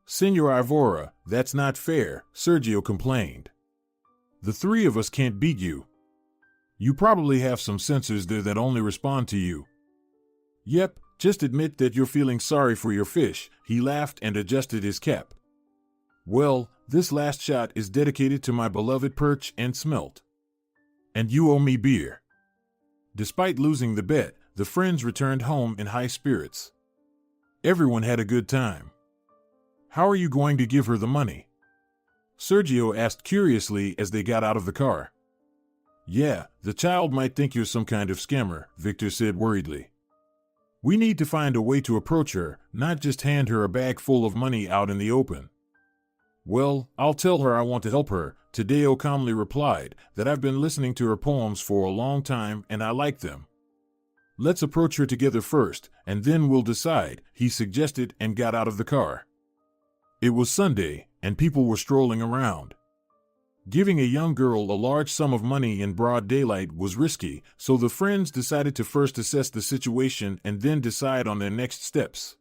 Senor Ivora, that's not fair, Sergio complained. The three of us can't beat you. You probably have some sensors there that only respond to you. Yep, just admit that you're feeling sorry for your fish, he laughed and adjusted his cap. Well, this last shot is dedicated to my beloved perch and smelt. And you owe me beer. Despite losing the bet, the friends returned home in high spirits. Everyone had a good time. How are you going to give her the money? Sergio asked curiously as they got out of the car. Yeah, the child might think you're some kind of scammer, Victor said worriedly. We need to find a way to approach her, not just hand her a bag full of money out in the open. Well, I'll tell her I want to help her, Tadeo calmly replied, that I've been listening to her poems for a long time and I like them. Let's approach her together first, and then we'll decide, he suggested and got out of the car. It was Sunday, and people were strolling around. Giving a young girl a large sum of money in broad daylight was risky, so the friends decided to first assess the situation and then decide on their next steps.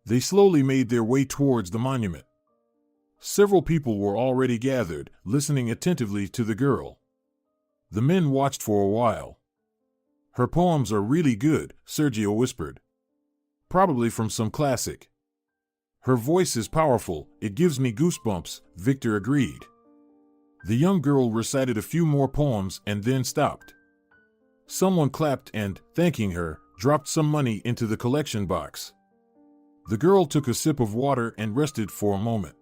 They slowly made their way towards the monument. Several people were already gathered, listening attentively to the girl. The men watched for a while. Her poems are really good, Sergio whispered. Probably from some classic. Her voice is powerful, it gives me goosebumps, Victor agreed. The young girl recited a few more poems and then stopped. Someone clapped and, thanking her, dropped some money into the collection box. The girl took a sip of water and rested for a moment.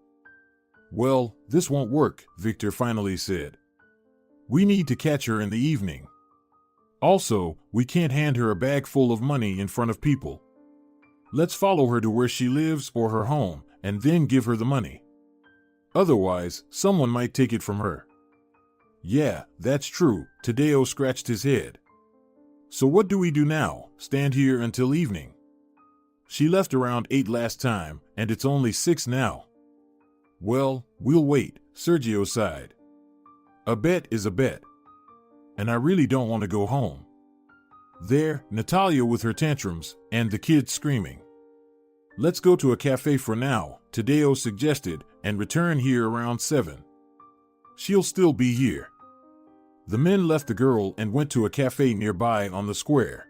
Well, this won't work, Victor finally said. We need to catch her in the evening. Also, we can't hand her a bag full of money in front of people. Let's follow her to where she lives or her home, and then give her the money. Otherwise, someone might take it from her. Yeah, that's true, Tadeo scratched his head. So what do we do now, stand here until evening? She left around 8 last time, and it's only 6 now. Well, we'll wait, Sergio sighed. A bet is a bet. And I really don't want to go home. There, Natalia with her tantrums, and the kids screaming. Let's go to a cafe for now, Tadeo suggested, and return here around 7. She'll still be here. The men left the girl and went to a cafe nearby on the square.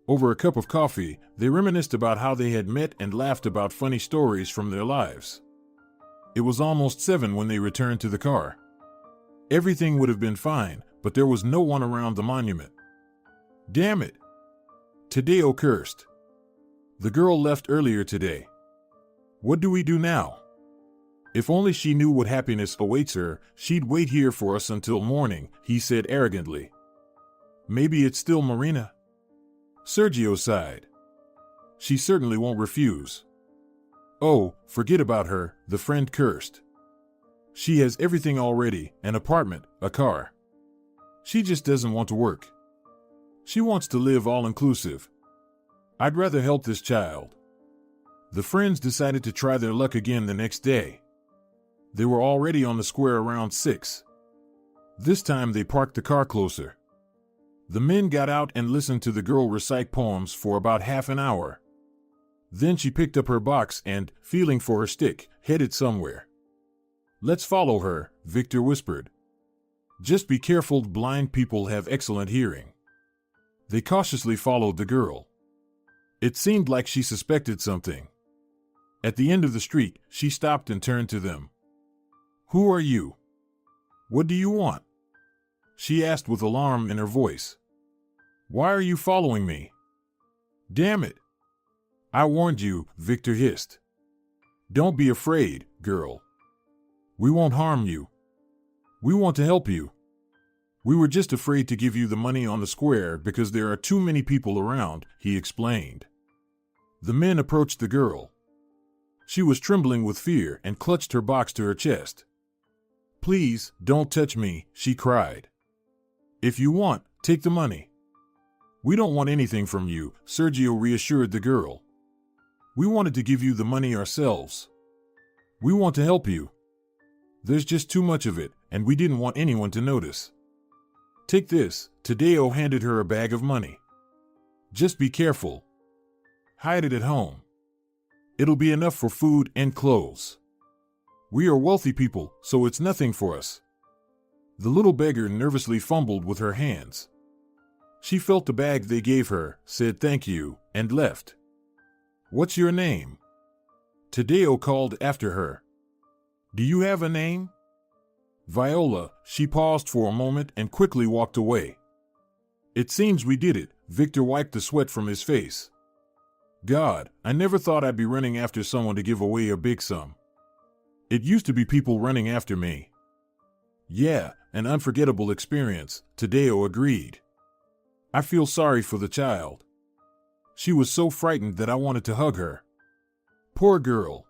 Over a cup of coffee, they reminisced about how they had met and laughed about funny stories from their lives. It was almost 7 when they returned to the car. Everything would have been fine, but there was no one around the monument. Damn it! Tadeo cursed. The girl left earlier today. What do we do now? If only she knew what happiness awaits her, she'd wait here for us until morning, he said arrogantly. Maybe it's still Marina? Sergio sighed. She certainly won't refuse. Oh, forget about her, the friend cursed. She has everything already, an apartment, a car. She just doesn't want to work. She wants to live all-inclusive. I'd rather help this child. The friends decided to try their luck again the next day. They were already on the square around 6. This time they parked the car closer. The men got out and listened to the girl recite poems for about half an hour. Then she picked up her box and, feeling for her stick, headed somewhere. Let's follow her, Victor whispered. Just be careful, blind people have excellent hearing. They cautiously followed the girl. It seemed like she suspected something. At the end of the street, she stopped and turned to them. Who are you? What do you want? She asked with alarm in her voice. Why are you following me? Damn it! I warned you, Victor hissed. Don't be afraid, girl. We won't harm you. We want to help you. We were just afraid to give you the money on the square because there are too many people around, he explained. The men approached the girl. She was trembling with fear and clutched her box to her chest. Please, don't touch me, she cried. If you want, take the money. We don't want anything from you, Sergio reassured the girl. We wanted to give you the money ourselves. We want to help you. There's just too much of it, and we didn't want anyone to notice. Take this, Tadeo handed her a bag of money. Just be careful. Hide it at home. It'll be enough for food and clothes. We are wealthy people, so it's nothing for us. The little beggar nervously fumbled with her hands. She felt the bag they gave her, said thank you, and left. What's your name? Tadeo called after her. Do you have a name? Viola, she paused for a moment and quickly walked away. It seems we did it, Victor wiped the sweat from his face. God, I never thought I'd be running after someone to give away a big sum. It used to be people running after me. Yeah, an unforgettable experience, Tadeo agreed. I feel sorry for the child. She was so frightened that I wanted to hug her. Poor girl.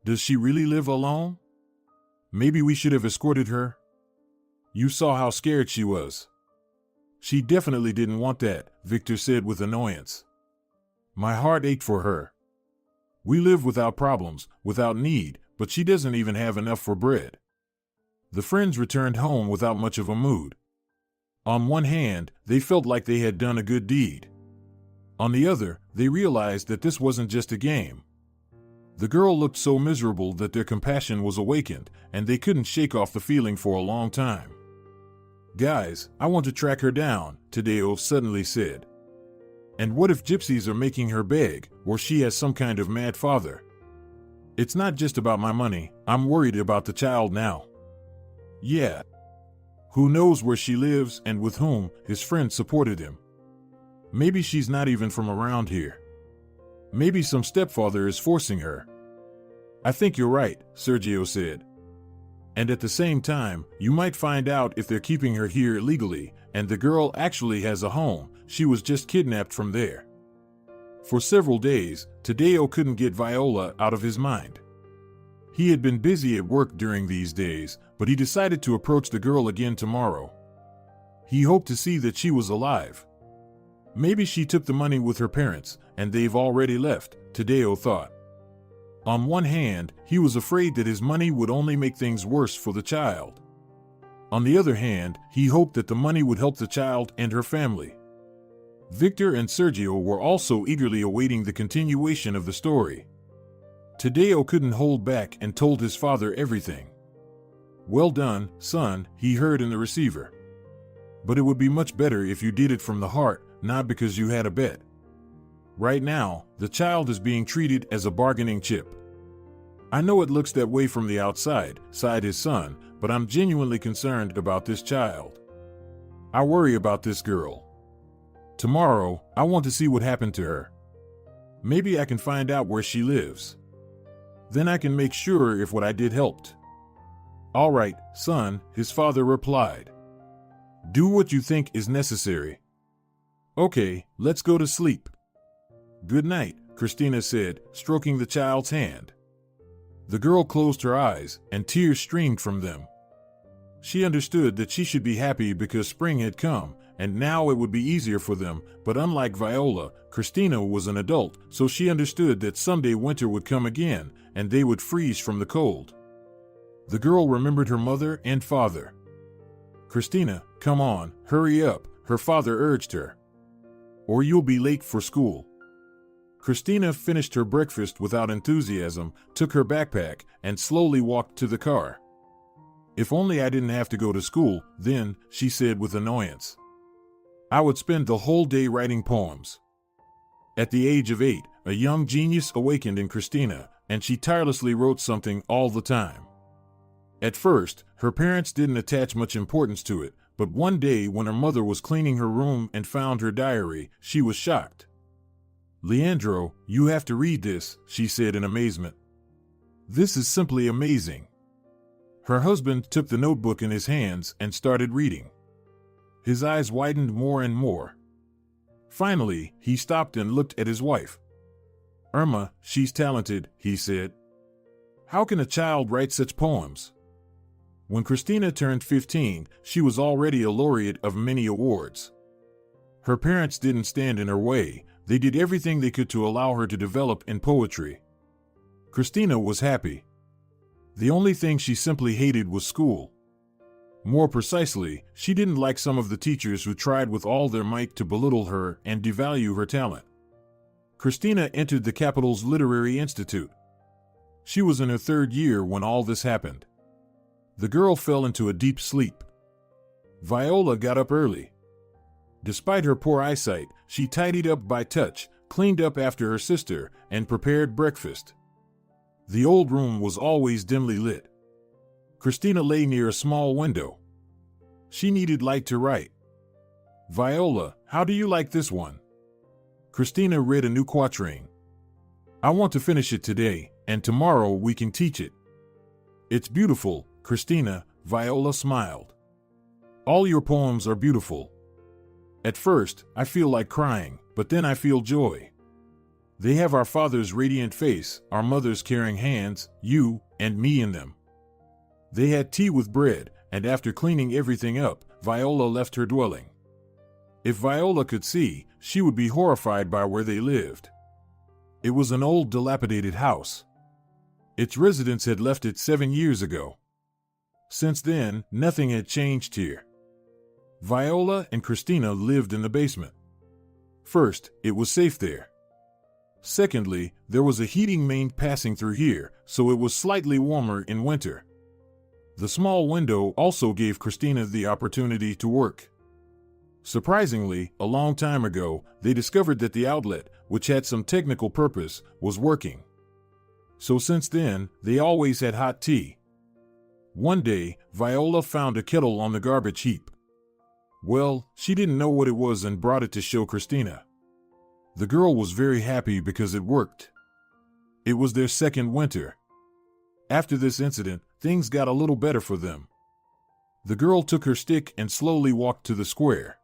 Does she really live alone? Maybe we should have escorted her? You saw how scared she was. She definitely didn't want that, Victor said with annoyance. My heart ached for her. We live without problems, without need, but she doesn't even have enough for bread. The friends returned home without much of a mood. On one hand, they felt like they had done a good deed. On the other, they realized that this wasn't just a game. The girl looked so miserable that their compassion was awakened, and they couldn't shake off the feeling for a long time. Guys, I want to track her down, Tadeo suddenly said. And what if gypsies are making her beg, or she has some kind of mad father? It's not just about my money, I'm worried about the child now. Yeah. Who knows where she lives and with whom, his friend supported him. Maybe she's not even from around here. Maybe some stepfather is forcing her. I think you're right, Sergio said. And at the same time, you might find out if they're keeping her here illegally, and the girl actually has a home, she was just kidnapped from there. For several days, Tadeo couldn't get Viola out of his mind. He had been busy at work during these days, but he decided to approach the girl again tomorrow. He hoped to see that she was alive. Maybe she took the money with her parents, and they've already left, Tadeo thought. On one hand, he was afraid that his money would only make things worse for the child. On the other hand, he hoped that the money would help the child and her family. Victor and Sergio were also eagerly awaiting the continuation of the story. Tadeo couldn't hold back and told his father everything. Well done, son, he heard in the receiver. But it would be much better if you did it from the heart, not because you had a bet. Right now, the child is being treated as a bargaining chip. I know it looks that way from the outside, sighed his son, but I'm genuinely concerned about this child. I worry about this girl. Tomorrow, I want to see what happened to her. Maybe I can find out where she lives. Then I can make sure if what I did helped. All right, son, his father replied. Do what you think is necessary. Okay, let's go to sleep. Good night, Christina said, stroking the child's hand. The girl closed her eyes, and tears streamed from them. She understood that she should be happy because spring had come, and now it would be easier for them, but unlike Viola, Christina was an adult, so she understood that someday winter would come again, and they would freeze from the cold. The girl remembered her mother and father. Christina, come on, hurry up, her father urged her. Or you'll be late for school. Christina finished her breakfast without enthusiasm, took her backpack, and slowly walked to the car. If only I didn't have to go to school, then, she said with annoyance. I would spend the whole day writing poems. At the age of 8, a young genius awakened in Christina, and she tirelessly wrote something all the time. At first, her parents didn't attach much importance to it, but one day when her mother was cleaning her room and found her diary, she was shocked. Leandro, you have to read this, she said in amazement. This is simply amazing. Her husband took the notebook in his hands and started reading. His eyes widened more and more. Finally, he stopped and looked at his wife. Irma, she's talented, he said. How can a child write such poems? When Christina turned 15, she was already a laureate of many awards. Her parents didn't stand in her way. They did everything they could to allow her to develop in poetry. Christina was happy. The only thing she simply hated was school. More precisely, she didn't like some of the teachers who tried with all their might to belittle her and devalue her talent. Christina entered the capital's Literary Institute. She was in her 3rd year when all this happened. The girl fell into a deep sleep. Viola got up early. Despite her poor eyesight, she tidied up by touch, cleaned up after her sister, and prepared breakfast. The old room was always dimly lit. Christina lay near a small window. She needed light to write. Viola, how do you like this one? Christina read a new quatrain. I want to finish it today, and tomorrow we can teach it. It's beautiful, Christina, Viola smiled. All your poems are beautiful. At first, I feel like crying, but then I feel joy. They have our father's radiant face, our mother's caring hands, you, and me in them. They had tea with bread, and after cleaning everything up, Viola left her dwelling. If Viola could see, she would be horrified by where they lived. It was an old, dilapidated house. Its residents had left it 7 years ago. Since then, nothing had changed here. Viola and Christina lived in the basement. First, it was safe there. Secondly, there was a heating main passing through here, so it was slightly warmer in winter. The small window also gave Christina the opportunity to work. Surprisingly, a long time ago, they discovered that the outlet, which had some technical purpose, was working. So since then, they always had hot tea. One day, Viola found a kettle on the garbage heap. Well, she didn't know what it was and brought it to show Christina. The girl was very happy because it worked. It was their 2nd winter. After this incident, things got a little better for them. The girl took her stick and slowly walked to the square.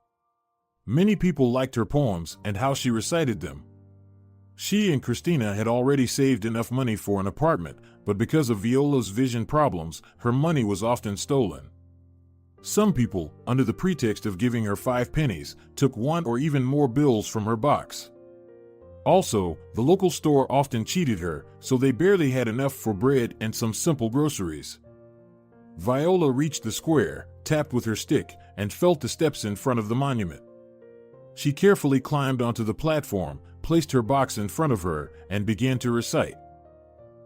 Many people liked her poems and how she recited them. She and Christina had already saved enough money for an apartment, but because of Viola's vision problems, her money was often stolen. Some people, under the pretext of giving her 5 pennies, took 1 or even more bills from her box. Also, the local store often cheated her, so they barely had enough for bread and some simple groceries. Viola reached the square, tapped with her stick, and felt the steps in front of the monument. She carefully climbed onto the platform, placed her box in front of her, and began to recite.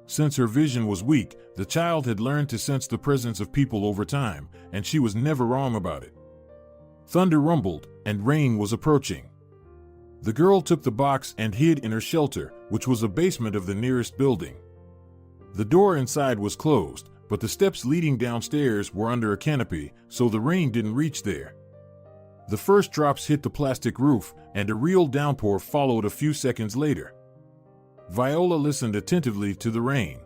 Since her vision was weak, the child had learned to sense the presence of people over time, and she was never wrong about it. Thunder rumbled, and rain was approaching. The girl took the box and hid in her shelter, which was a basement of the nearest building. The door inside was closed, but the steps leading downstairs were under a canopy, so the rain didn't reach there. The first drops hit the plastic roof, and a real downpour followed a few seconds later. Viola listened attentively to the rain.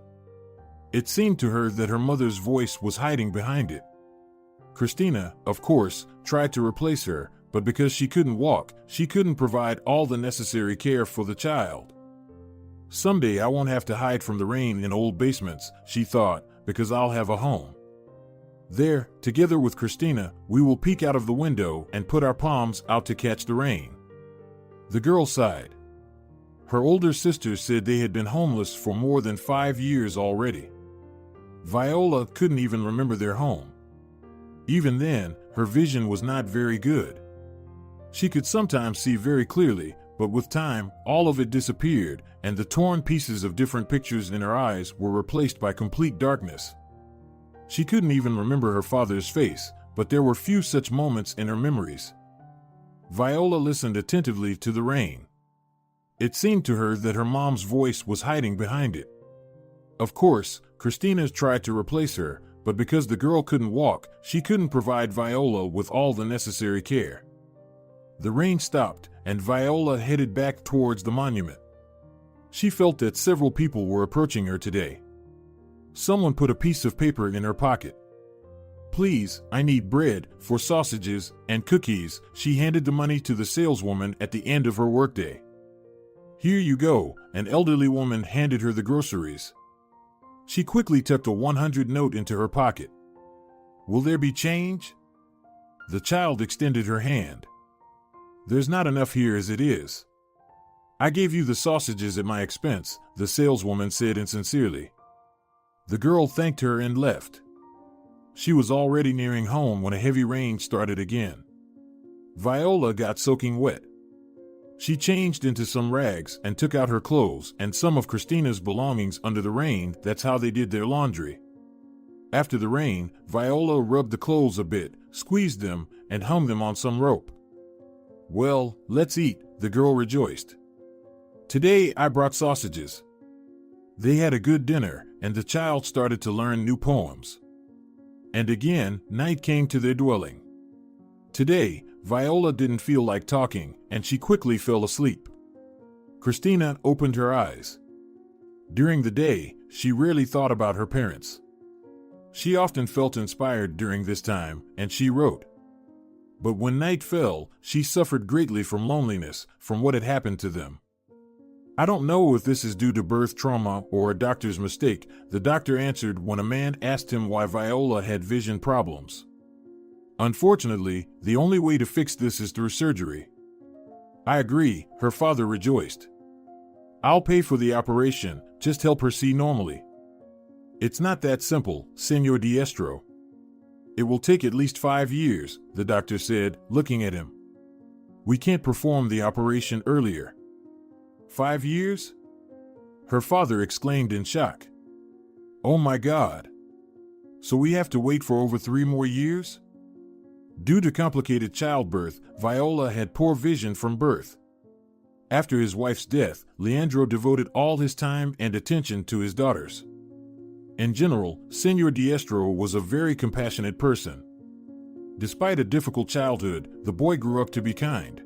It seemed to her that her mother's voice was hiding behind it. Christina, of course, tried to replace her, but because she couldn't walk, she couldn't provide all the necessary care for the child. Someday I won't have to hide from the rain in old basements, she thought, because I'll have a home. There, together with Christina, we will peek out of the window and put our palms out to catch the rain. The girl sighed. Her older sisters said they had been homeless for more than 5 years already. Viola couldn't even remember their home. Even then, her vision was not very good. She could sometimes see very clearly, but with time, all of it disappeared, and the torn pieces of different pictures in her eyes were replaced by complete darkness. She couldn't even remember her father's face, but there were few such moments in her memories. Viola listened attentively to the rain. It seemed to her that her mom's voice was hiding behind it. Of course, Christina tried to replace her, but because the girl couldn't walk, she couldn't provide Viola with all the necessary care. The rain stopped, and Viola headed back towards the monument. She felt that several people were approaching her today. Someone put a piece of paper in her pocket. "Please, I need bread, for sausages, and cookies." She handed the money to the saleswoman at the end of her workday. "Here you go," an elderly woman handed her the groceries. She quickly tucked a 100 note into her pocket. "Will there be change?" The child extended her hand. "There's not enough here as it is." "I gave you the sausages at my expense," the saleswoman said insincerely. The girl thanked her and left. She was already nearing home when a heavy rain started again. Viola got soaking wet. She changed into some rags and took out her clothes and some of Christina's belongings under the rain. That's how they did their laundry. After the rain, Viola rubbed the clothes a bit, squeezed them, and hung them on some rope. "Well, let's eat," the girl rejoiced. "Today I brought sausages." They had a good dinner, and the child started to learn new poems. And again, night came to their dwelling. Today, Viola didn't feel like talking, and she quickly fell asleep. Christina opened her eyes. During the day, she rarely thought about her parents. She often felt inspired during this time, and she wrote. But when night fell, she suffered greatly from loneliness, from what had happened to them. "I don't know if this is due to birth trauma or a doctor's mistake," the doctor answered when a man asked him why Viola had vision problems. "Unfortunately, the only way to fix this is through surgery." "I agree," her father rejoiced. "I'll pay for the operation, just help her see normally." "It's not that simple, Senor Diestro. It will take at least 5 years, the doctor said, looking at him. "We can't perform the operation earlier." 5 years? Her father exclaimed in shock. "Oh my God. So we have to wait for over 3 more years?" Due to complicated childbirth, Viola had poor vision from birth. After his wife's death, Leandro devoted all his time and attention to his daughters. In general, Senor Diestro was a very compassionate person. Despite a difficult childhood, the boy grew up to be kind.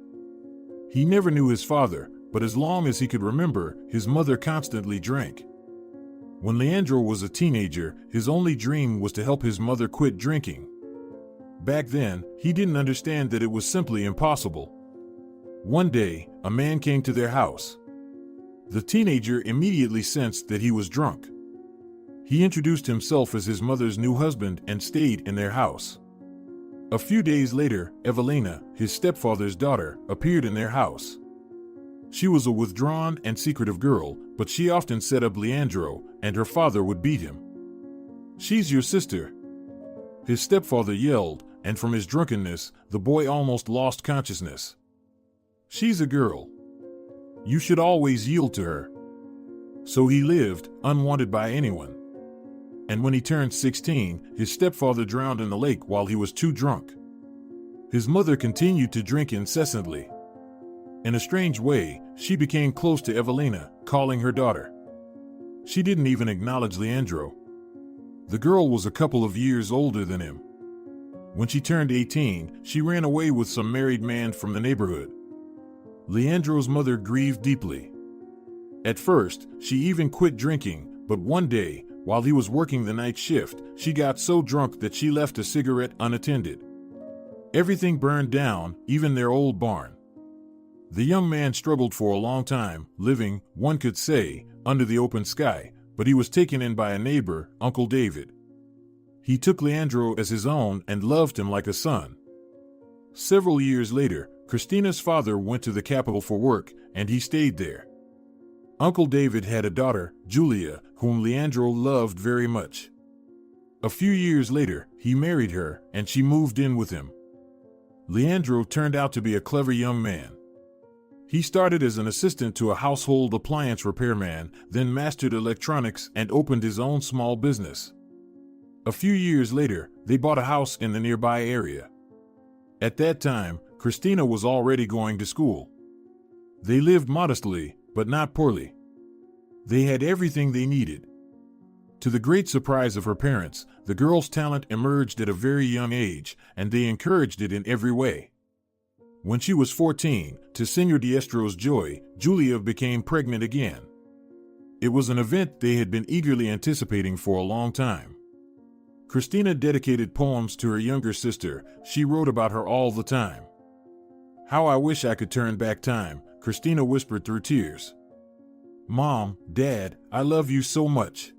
He never knew his father, but as long as he could remember, his mother constantly drank. When Leandro was a teenager, his only dream was to help his mother quit drinking. Back then, he didn't understand that it was simply impossible. One day, a man came to their house. The teenager immediately sensed that he was drunk. He introduced himself as his mother's new husband and stayed in their house. A few days later, Evelina, his stepfather's daughter, appeared in their house. She was a withdrawn and secretive girl, but she often set up Leandro, and her father would beat him. "She's your sister," his stepfather yelled, and from his drunkenness, the boy almost lost consciousness. "She's a girl. You should always yield to her." So he lived, unwanted by anyone. And when he turned 16, his stepfather drowned in the lake while he was too drunk. His mother continued to drink incessantly. In a strange way, she became close to Evelina, calling her daughter. She didn't even acknowledge Leandro. The girl was a couple of years older than him. When she turned 18, she ran away with some married man from the neighborhood. Leandro's mother grieved deeply. At first, she even quit drinking, but one day, while he was working the night shift, she got so drunk that she left a cigarette unattended. Everything burned down, even their old barn. The young man struggled for a long time, living, one could say, under the open sky, but he was taken in by a neighbor, Uncle David. He took Leandro as his own and loved him like a son. Several years later, Christina's father went to the capital for work, and he stayed there. Uncle David had a daughter, Julia, whom Leandro loved very much. A few years later, he married her, and she moved in with him. Leandro turned out to be a clever young man. He started as an assistant to a household appliance repairman, then mastered electronics and opened his own small business. A few years later, they bought a house in the nearby area. At that time, Christina was already going to school. They lived modestly, but not poorly. They had everything they needed. To the great surprise of her parents, the girl's talent emerged at a very young age, and they encouraged it in every way. When she was 14, to Senor Diestro's joy, Julia became pregnant again. It was an event they had been eagerly anticipating for a long time. Christina dedicated poems to her younger sister. She wrote about her all the time. "How I wish I could turn back time," Christina whispered through tears. "Mom, Dad, I love you so much."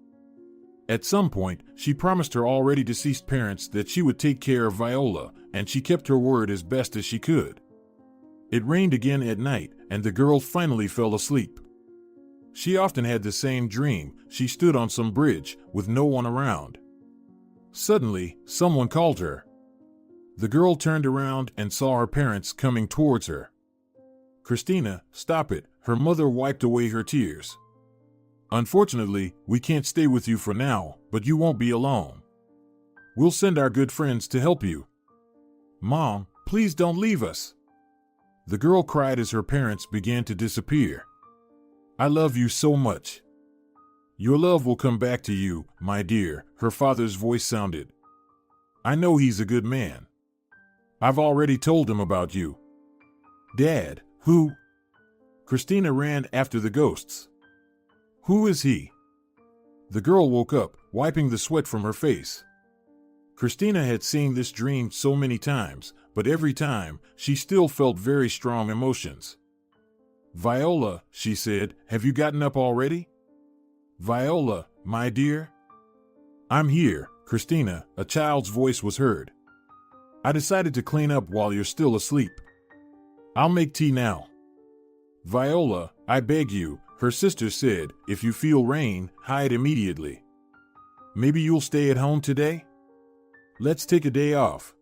At some point, she promised her already deceased parents that she would take care of Viola, and she kept her word as best as she could. It rained again at night, and the girl finally fell asleep. She often had the same dream. She stood on some bridge, with no one around. Suddenly, someone called her. The girl turned around and saw her parents coming towards her. "Christina, stop it," her mother wiped away her tears. "Unfortunately, we can't stay with you for now, but you won't be alone. We'll send our good friends to help you." "Mom, please don't leave us." The girl cried as her parents began to disappear. "I love you so much." "Your love will come back to you, my dear," her father's voice sounded. "I know he's a good man. I've already told him about you." "Dad, who?" Christina ran after the ghosts. "Who is he?" The girl woke up, wiping the sweat from her face. Christina had seen this dream so many times, but every time, she still felt very strong emotions. "Viola," she said, "have you gotten up already?" "Viola, my dear?" "I'm here, Christina," a child's voice was heard. "I decided to clean up while you're still asleep. I'll make tea now." "Viola, I beg you," her sister said, "if you feel rain, hide immediately. Maybe you'll stay at home today? Let's take a day off."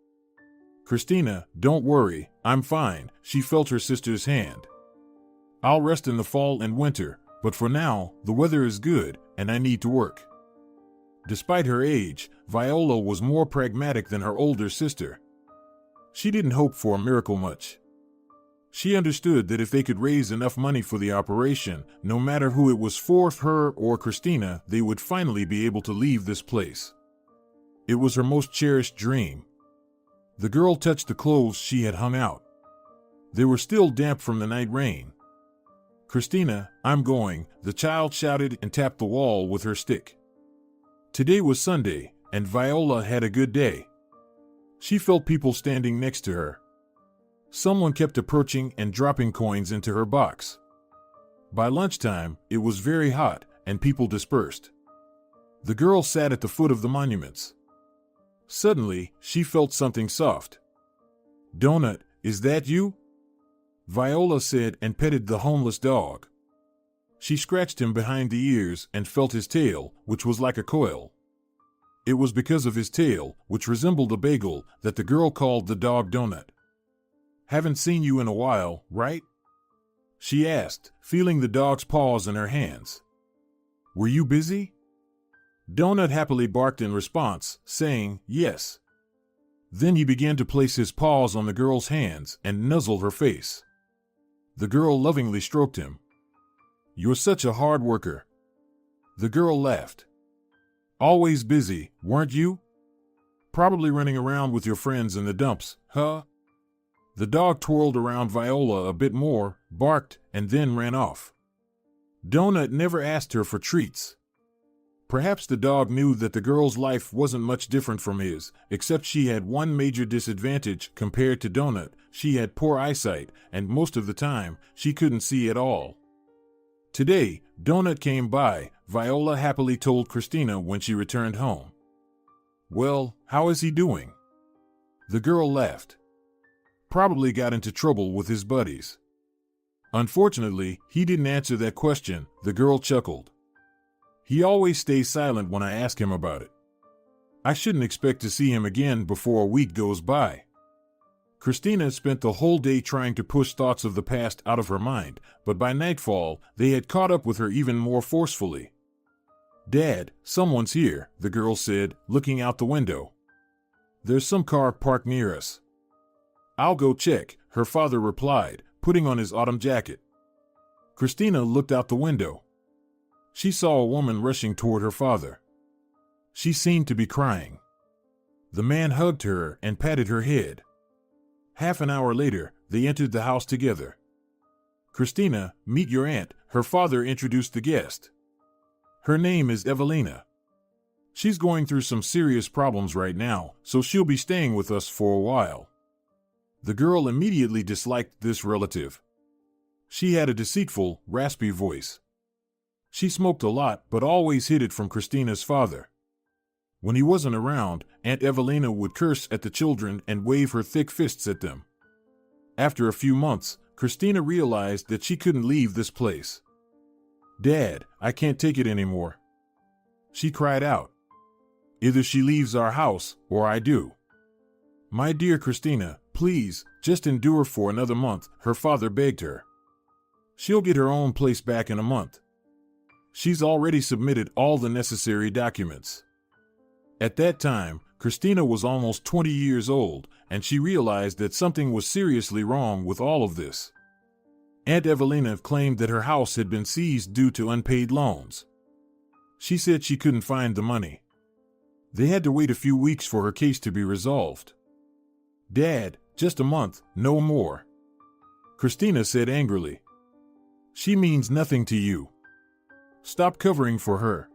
"Christina, don't worry, I'm fine," she felt her sister's hand. "I'll rest in the fall and winter, but for now, the weather is good, and I need to work." Despite her age, Viola was more pragmatic than her older sister. She didn't hope for a miracle much. She understood that if they could raise enough money for the operation, no matter who it was for, her or Christina, they would finally be able to leave this place. It was her most cherished dream. The girl touched the clothes she had hung out. They were still damp from the night rain. "Christina, I'm going," the child shouted and tapped the wall with her stick. Today was Sunday, and Viola had a good day. She felt people standing next to her. Someone kept approaching and dropping coins into her box. By lunchtime, it was very hot, and people dispersed. The girl sat at the foot of the monuments. Suddenly, she felt something soft. "Donut, is that you?" Viola said and petted the homeless dog. She scratched him behind the ears and felt his tail, which was like a coil. It was because of his tail, which resembled a bagel, that the girl called the dog Donut. "Haven't seen you in a while, right?" she asked, feeling the dog's paws in her hands. "Were you busy?" Donut happily barked in response, saying, "Yes." Then he began to place his paws on the girl's hands and nuzzle her face. The girl lovingly stroked him. "You're such a hard worker." The girl laughed. "Always busy, weren't you? Probably running around with your friends in the dumps, huh?" The dog twirled around Viola a bit more, barked, and then ran off. Donut never asked her for treats. Perhaps the dog knew that the girl's life wasn't much different from his, except she had one major disadvantage compared to Donut. She had poor eyesight, and most of the time, she couldn't see at all. Today, Donut came by, Viola happily told Christina when she returned home. "Well, how is he doing?" The girl laughed. "Probably got into trouble with his buddies." "Unfortunately, he didn't answer that question," the girl chuckled. "He always stays silent when I ask him about it. I shouldn't expect to see him again before a week goes by." Christina spent the whole day trying to push thoughts of the past out of her mind, but by nightfall, they had caught up with her even more forcefully. "Dad, someone's here," the girl said, looking out the window. "There's some car parked near us." "I'll go check," her father replied, putting on his autumn jacket. Christina looked out the window. She saw a woman rushing toward her father. She seemed to be crying. The man hugged her and patted her head. Half an hour later, they entered the house together. "Christina, meet your aunt," her father introduced the guest. "Her name is Evelina. She's going through some serious problems right now, so she'll be staying with us for a while." The girl immediately disliked this relative. She had a deceitful, raspy voice. She smoked a lot, but always hid it from Christina's father. When he wasn't around, Aunt Evelina would curse at the children and wave her thick fists at them. After a few months, Christina realized that she couldn't leave this place. "Dad, I can't take it anymore," she cried out. "Either she leaves our house, or I do." "My dear Christina, please, just endure for another month," her father begged her. "She'll get her own place back in a month. She's already submitted all the necessary documents." At that time, Christina was almost 20 years old, and she realized that something was seriously wrong with all of this. Aunt Evelina claimed that her house had been seized due to unpaid loans. She said she couldn't find the money. They had to wait a few weeks for her case to be resolved. "Dad, just a month, no more," Christina said angrily. "She means nothing to you. Stop covering for her."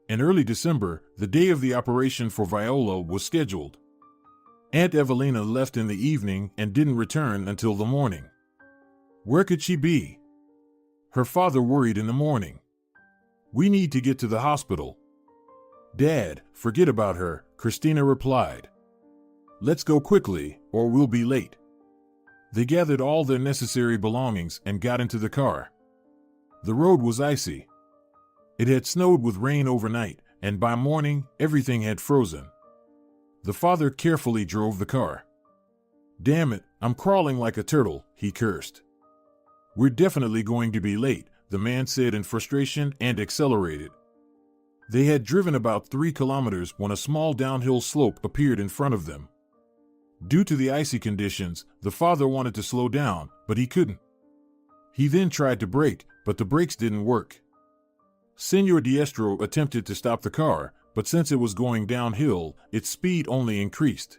In early December, the day of the operation for Viola was scheduled. Aunt Evelina left in the evening and didn't return until the morning. Where could she be? Her father worried in the morning. "We need to get to the hospital." "Dad, forget about her," Christina replied. "Let's go quickly, or we'll be late." They gathered all their necessary belongings and got into the car. The road was icy. It had snowed with rain overnight, and by morning, everything had frozen. The father carefully drove the car. "Damn it, I'm crawling like a turtle," he cursed. "We're definitely going to be late," the man said in frustration and accelerated. They had driven about 3 kilometers when a small downhill slope appeared in front of them. Due to the icy conditions, the father wanted to slow down, but he couldn't. He then tried to brake, but the brakes didn't work. Senor Diestro attempted to stop the car, but since it was going downhill, its speed only increased.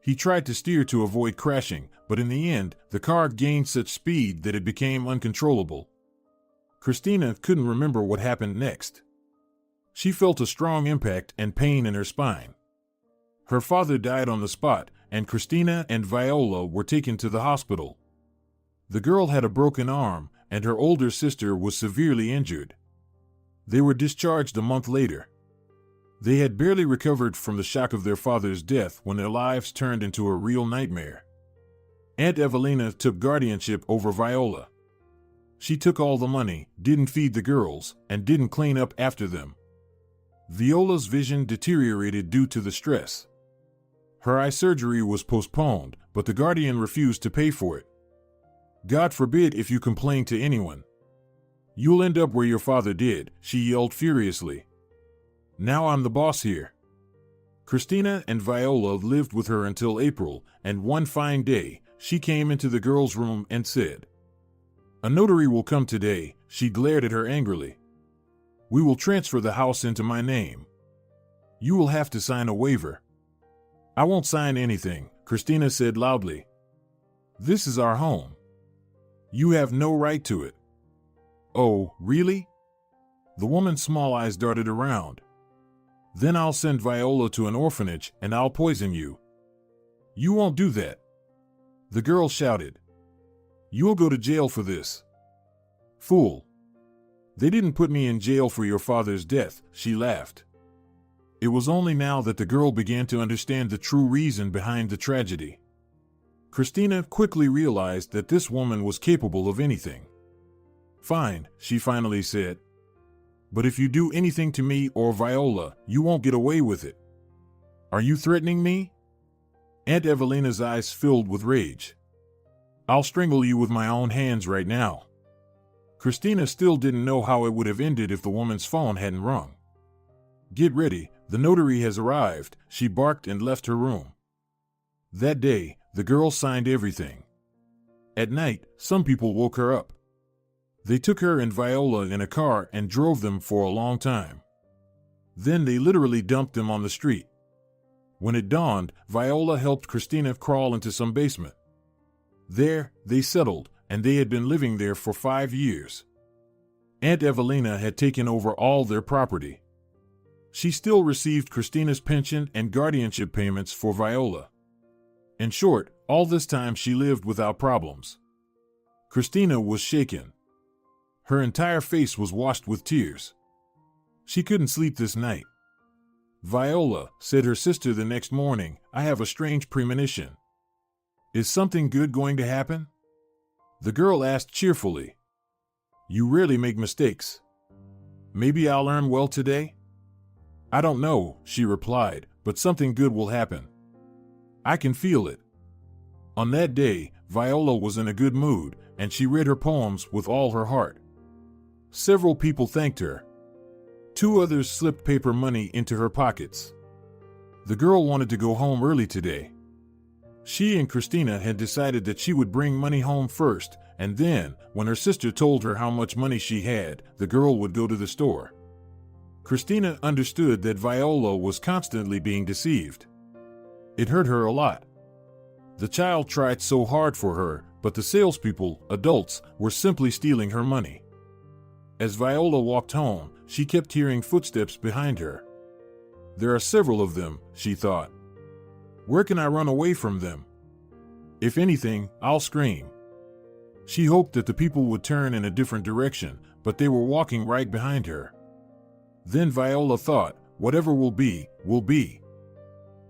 He tried to steer to avoid crashing, but in the end, the car gained such speed that it became uncontrollable. Christina couldn't remember what happened next. She felt a strong impact and pain in her spine. Her father died on the spot, and Christina and Viola were taken to the hospital. The girl had a broken arm, and her older sister was severely injured. They were discharged a month later. They had barely recovered from the shock of their father's death when their lives turned into a real nightmare. Aunt Evelina took guardianship over Viola. She took all the money, didn't feed the girls, and didn't clean up after them. Viola's vision deteriorated due to the stress. Her eye surgery was postponed, but the guardian refused to pay for it. "God forbid if you complain to anyone. You'll end up where your father did," she yelled furiously. "Now I'm the boss here." Christina and Viola lived with her until April, and one fine day, she came into the girl's room and said, A notary will come today, she glared at her angrily. We will transfer the house into my name. You will have to sign a waiver. I won't sign anything, Christina said loudly. This is our home. You have no right to it. Oh, really? The woman's small eyes darted around. Then I'll send Viola to an orphanage and I'll poison you. You won't do that. The girl shouted. You'll go to jail for this. Fool. They didn't put me in jail for your father's death, she laughed. It was only now that the girl began to understand the true reason behind the tragedy. Christina quickly realized that this woman was capable of anything. Fine, she finally said. But if you do anything to me or Viola, you won't get away with it. Are you threatening me? Aunt Evelina's eyes filled with rage. I'll strangle you with my own hands right now. Christina still didn't know how it would have ended if the woman's phone hadn't rung. Get ready, the notary has arrived, she barked and left her room. That day, the girl signed everything. At night, some people woke her up. They took her and Viola in a car and drove them for a long time. Then they literally dumped them on the street. When it dawned, Viola helped Christina crawl into some basement. There, they settled, and they had been living there for 5 years. Aunt Evelina had taken over all their property. She still received Christina's pension and guardianship payments for Viola. In short, all this time she lived without problems. Christina was shaken. Her entire face was washed with tears. She couldn't sleep this night. Viola, said her sister the next morning, I have a strange premonition. Is something good going to happen? The girl asked cheerfully. You rarely make mistakes. Maybe I'll earn well today? I don't know, she replied, but something good will happen. I can feel it. On that day, Viola was in a good mood, and she read her poems with all her heart. Several people thanked her. 2 others slipped paper money into her pockets. The girl wanted to go home early today. She and Christina had decided that she would bring money home first, and then, when her sister told her how much money she had, the girl would go to the store. Christina understood that Viola was constantly being deceived. It hurt her a lot. The child tried so hard for her, but the salespeople, adults, were simply stealing her money. As Viola walked home, she kept hearing footsteps behind her. There are several of them, she thought. Where can I run away from them? If anything, I'll scream. She hoped that the people would turn in a different direction, but they were walking right behind her. Then Viola thought, whatever will be, will be.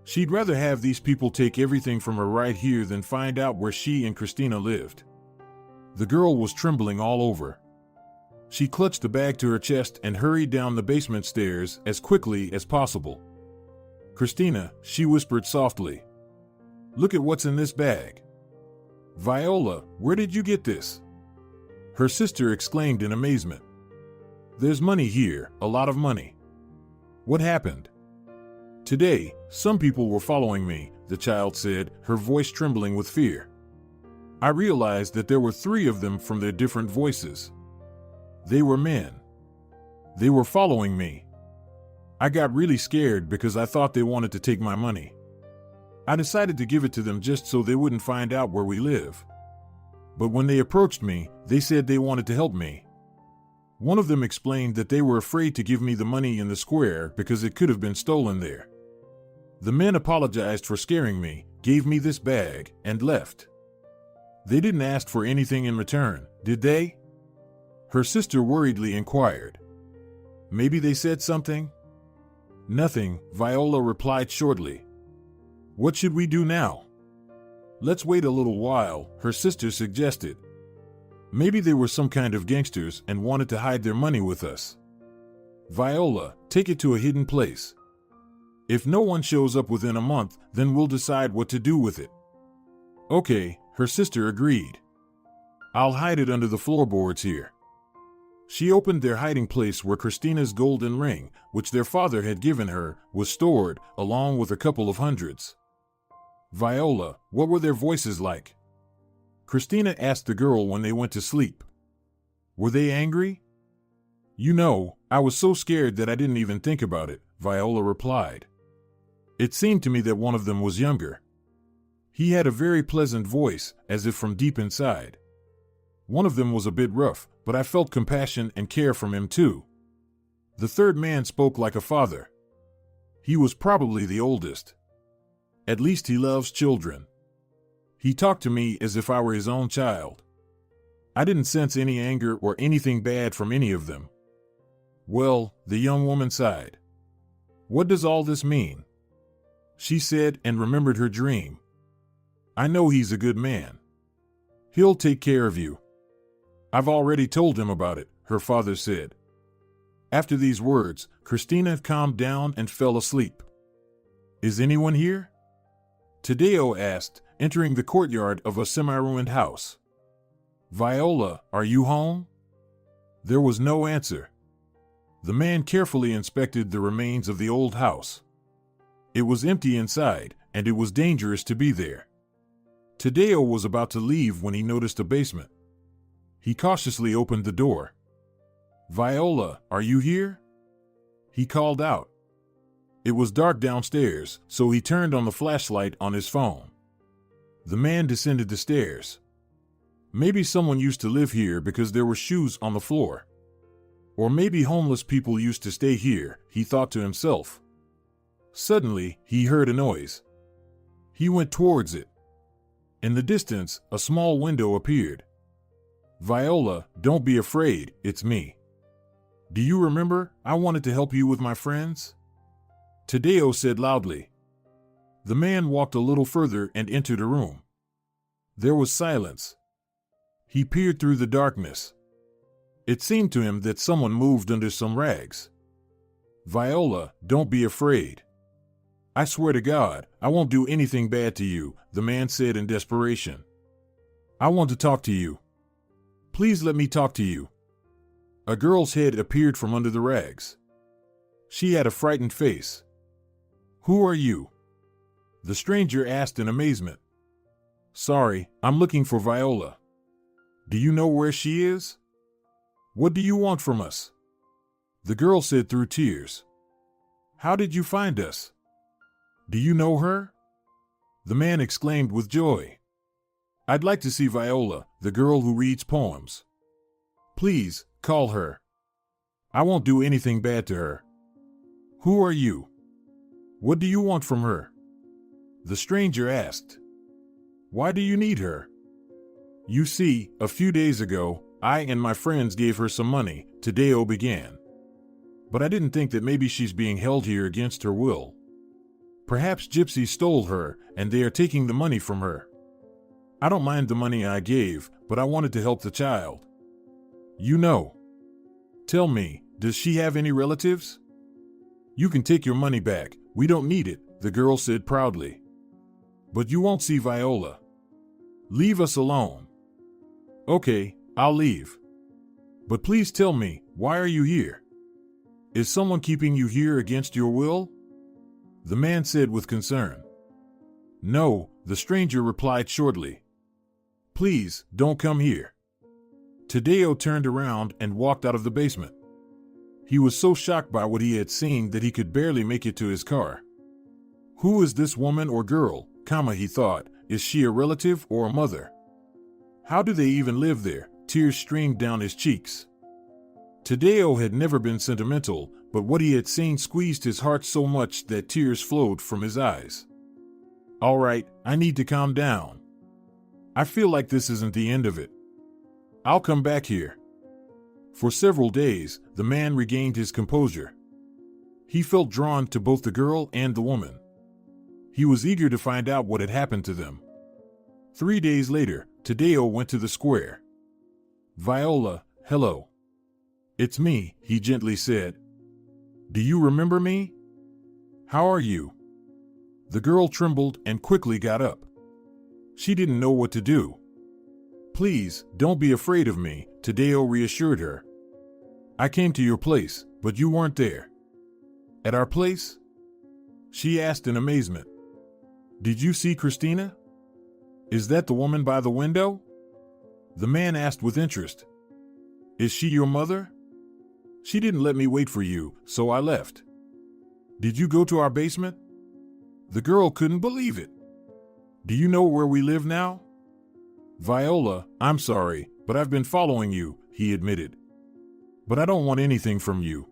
She'd rather have these people take everything from her right here than find out where she and Christina lived. The girl was trembling all over. She clutched the bag to her chest and hurried down the basement stairs as quickly as possible. Christina, she whispered softly. Look at what's in this bag. Viola, where did you get this? Her sister exclaimed in amazement. There's money here, a lot of money. What happened? Today, some people were following me, the child said, her voice trembling with fear. I realized that there were 3 of them from their different voices. They were men. They were following me. I got really scared because I thought they wanted to take my money. I decided to give it to them just so they wouldn't find out where we live. But when they approached me, they said they wanted to help me. One of them explained that they were afraid to give me the money in the square because it could have been stolen there. The men apologized for scaring me, gave me this bag, and left. They didn't ask for anything in return, did they? Her sister worriedly inquired. Maybe they said something? Nothing, Viola replied shortly. What should we do now? Let's wait a little while, her sister suggested. Maybe they were some kind of gangsters and wanted to hide their money with us. Viola, take it to a hidden place. If no one shows up within a month, then we'll decide what to do with it. Okay, her sister agreed. I'll hide it under the floorboards here. She opened their hiding place where Christina's golden ring, which their father had given her, was stored, along with a couple of hundreds. Viola, what were their voices like? Christina asked the girl when they went to sleep. Were they angry? You know, I was so scared that I didn't even think about it, Viola replied. It seemed to me that one of them was younger. He had a very pleasant voice, as if from deep inside. One of them was a bit rough, but I felt compassion and care from him too. The third man spoke like a father. He was probably the oldest. At least he loves children. He talked to me as if I were his own child. I didn't sense any anger or anything bad from any of them. Well, the young woman sighed. What does all this mean? She said and remembered her dream. I know he's a good man. He'll take care of you. I've already told him about it, her father said. After these words, Christina calmed down and fell asleep. Is anyone here? Tadeo asked, entering the courtyard of a semi-ruined house. Viola, are you home? There was no answer. The man carefully inspected the remains of the old house. It was empty inside, and it was dangerous to be there. Tadeo was about to leave when he noticed a basement. He cautiously opened the door. Viola, are you here? He called out. It was dark downstairs, so he turned on the flashlight on his phone. The man descended the stairs. Maybe someone used to live here because there were shoes on the floor. Or maybe homeless people used to stay here, he thought to himself. Suddenly, he heard a noise. He went towards it. In the distance, a small window appeared. Viola, don't be afraid, it's me. Do you remember, I wanted to help you with my friends? Tadeo said loudly. The man walked a little further and entered a room. There was silence. He peered through the darkness. It seemed to him that someone moved under some rags. Viola, don't be afraid. I swear to God, I won't do anything bad to you, the man said in desperation. I want to talk to you. Please let me talk to you. A girl's head appeared from under the rags. She had a frightened face. Who are you? The stranger asked in amazement. Sorry, I'm looking for Viola. Do you know where she is? What do you want from us? The girl said through tears. How did you find us? Do you know her? The man exclaimed with joy. I'd like to see Viola, the girl who reads poems. Please, call her. I won't do anything bad to her. Who are you? What do you want from her? The stranger asked. Why do you need her? You see, a few days ago, I and my friends gave her some money, Tadeo began. But I didn't think that maybe she's being held here against her will. Perhaps gypsies stole her, and they are taking the money from her. I don't mind the money I gave, but I wanted to help the child. You know. Tell me, does she have any relatives? You can take your money back, we don't need it, the girl said proudly. But you won't see Viola. Leave us alone. Okay, I'll leave. But please tell me, why are you here? Is someone keeping you here against your will? The man said with concern. No, the stranger replied shortly. Please, don't come here. Tadeo turned around and walked out of the basement. He was so shocked by what he had seen that he could barely make it to his car. Who is this woman or girl, he thought, is she a relative or a mother? How do they even live there? Tears streamed down his cheeks. Tadeo had never been sentimental, but what he had seen squeezed his heart so much that tears flowed from his eyes. All right, I need to calm down. I feel like this isn't the end of it. I'll come back here. For several days, the man regained his composure. He felt drawn to both the girl and the woman. He was eager to find out what had happened to them. 3 days later, Tadeo went to the square. Viola, hello. It's me, he gently said. Do you remember me? How are you? The girl trembled and quickly got up. She didn't know what to do. Please, don't be afraid of me, Tadeo reassured her. I came to your place, but you weren't there. At our place? She asked in amazement. Did you see Christina? Is that the woman by the window? The man asked with interest. Is she your mother? She didn't let me wait for you, so I left. Did you go to our basement? The girl couldn't believe it. Do you know where we live now? Viola, I'm sorry, but I've been following you, he admitted. But I don't want anything from you.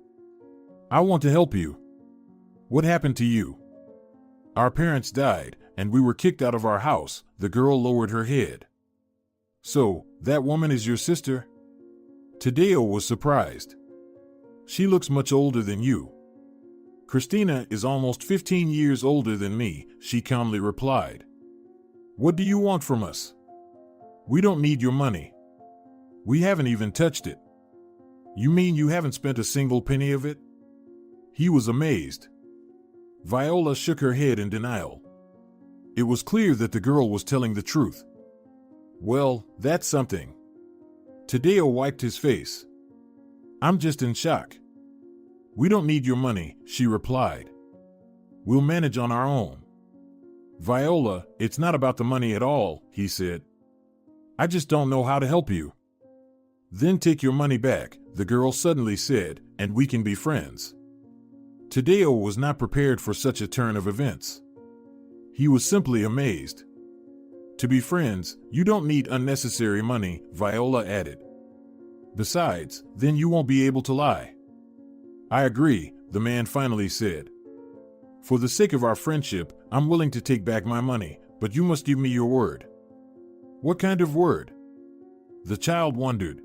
I want to help you. What happened to you? Our parents died, and we were kicked out of our house. The girl lowered her head. So, that woman is your sister? Tadeo was surprised. She looks much older than you. Christina is almost 15 years older than me, she calmly replied. What do you want from us? We don't need your money. We haven't even touched it. You mean you haven't spent a single penny of it? He was amazed. Viola shook her head in denial. It was clear that the girl was telling the truth. Well, that's something. Tadeo wiped his face. I'm just in shock. We don't need your money, she replied. We'll manage on our own. Viola, it's not about the money at all, he said. I just don't know how to help you. Then take your money back, the girl suddenly said, and we can be friends. Tadeo was not prepared for such a turn of events. He was simply amazed. To be friends, you don't need unnecessary money, Viola added. Besides, then you won't be able to lie. I agree, the man finally said. For the sake of our friendship, I'm willing to take back my money, but you must give me your word. What kind of word? The child wondered.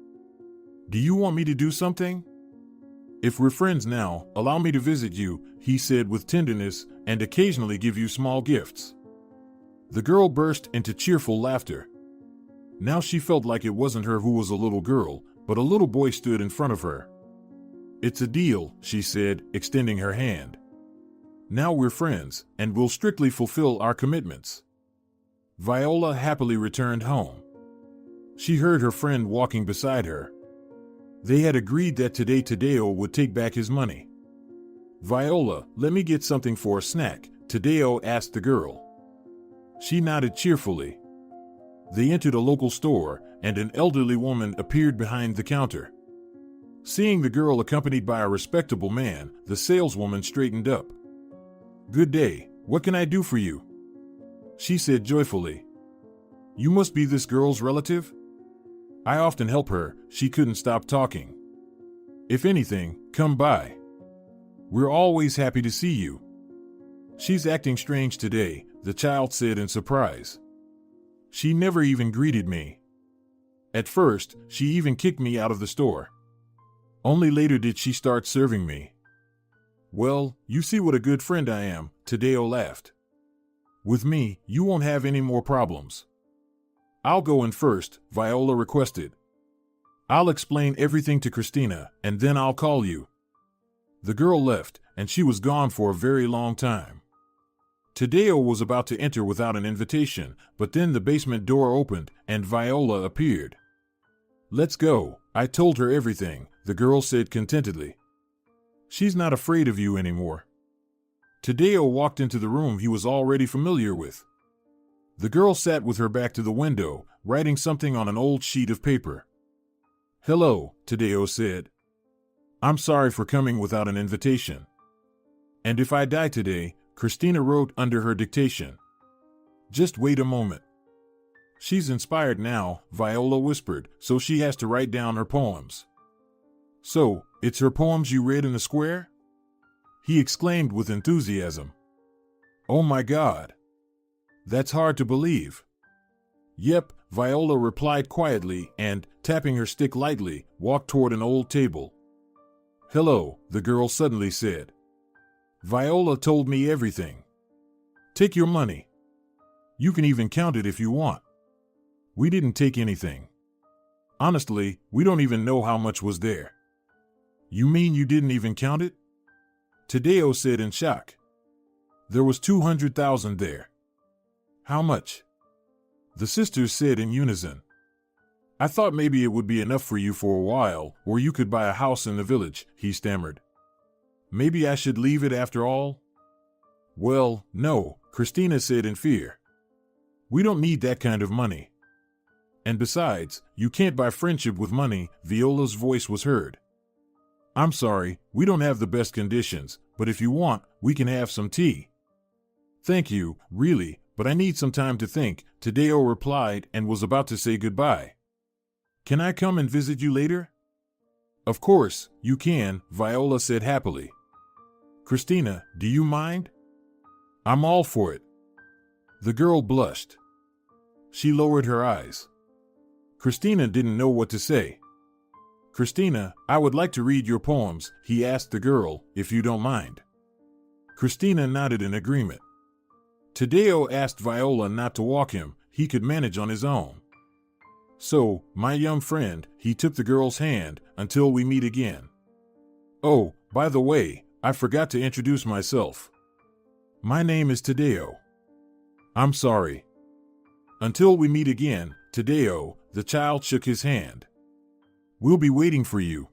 Do you want me to do something? If we're friends now, allow me to visit you, he said with tenderness, and occasionally give you small gifts. The girl burst into cheerful laughter. Now she felt like it wasn't her who was a little girl, but a little boy stood in front of her. It's a deal, she said, extending her hand. Now we're friends, and we'll strictly fulfill our commitments. Viola happily returned home. She heard her friend walking beside her. They had agreed that today Tadeo would take back his money. Viola, let me get something for a snack, Tadeo asked the girl. She nodded cheerfully. They entered a local store, and an elderly woman appeared behind the counter. Seeing the girl accompanied by a respectable man, the saleswoman straightened up. Good day, what can I do for you? She said joyfully. You must be this girl's relative? I often help her, she couldn't stop talking. If anything, come by. We're always happy to see you. She's acting strange today, the child said in surprise. She never even greeted me. At first, she even kicked me out of the store. Only later did she start serving me. Well, you see what a good friend I am, Tadeo laughed. With me, you won't have any more problems. I'll go in first, Viola requested. I'll explain everything to Christina, and then I'll call you. The girl left, and she was gone for a very long time. Tadeo was about to enter without an invitation, but then the basement door opened, and Viola appeared. Let's go, I told her everything, the girl said contentedly. She's not afraid of you anymore. Tadeo walked into the room he was already familiar with. The girl sat with her back to the window, writing something on an old sheet of paper. Hello, Tadeo said. I'm sorry for coming without an invitation. And if I die today, Christina wrote under her dictation. Just wait a moment. She's inspired now, Viola whispered, so she has to write down her poems. So, it's her poems you read in the square? He exclaimed with enthusiasm. Oh my God. That's hard to believe. Yep, Viola replied quietly and, tapping her stick lightly, walked toward an old table. Hello, the girl suddenly said. Viola told me everything. Take your money. You can even count it if you want. We didn't take anything. Honestly, we don't even know how much was there. You mean you didn't even count it? Tadeo said in shock. There was 200,000 there. How much? The sisters said in unison. I thought maybe it would be enough for you for a while, or you could buy a house in the village, he stammered. Maybe I should leave it after all? Well, no, Christina said in fear. We don't need that kind of money. And besides, you can't buy friendship with money, Viola's voice was heard. I'm sorry, we don't have the best conditions, but if you want, we can have some tea. Thank you, really, but I need some time to think, Tadeo replied and was about to say goodbye. Can I come and visit you later? Of course, you can, Viola said happily. Christina, do you mind? I'm all for it. The girl blushed. She lowered her eyes. Christina didn't know what to say. Christina, I would like to read your poems, he asked the girl, if you don't mind. Christina nodded in agreement. Tadeo asked Viola not to walk him, he could manage on his own. So, my young friend, he took the girl's hand, until we meet again. Oh, by the way, I forgot to introduce myself. My name is Tadeo. I'm sorry. Until we meet again, Tadeo, the child shook his hand. We'll be waiting for you.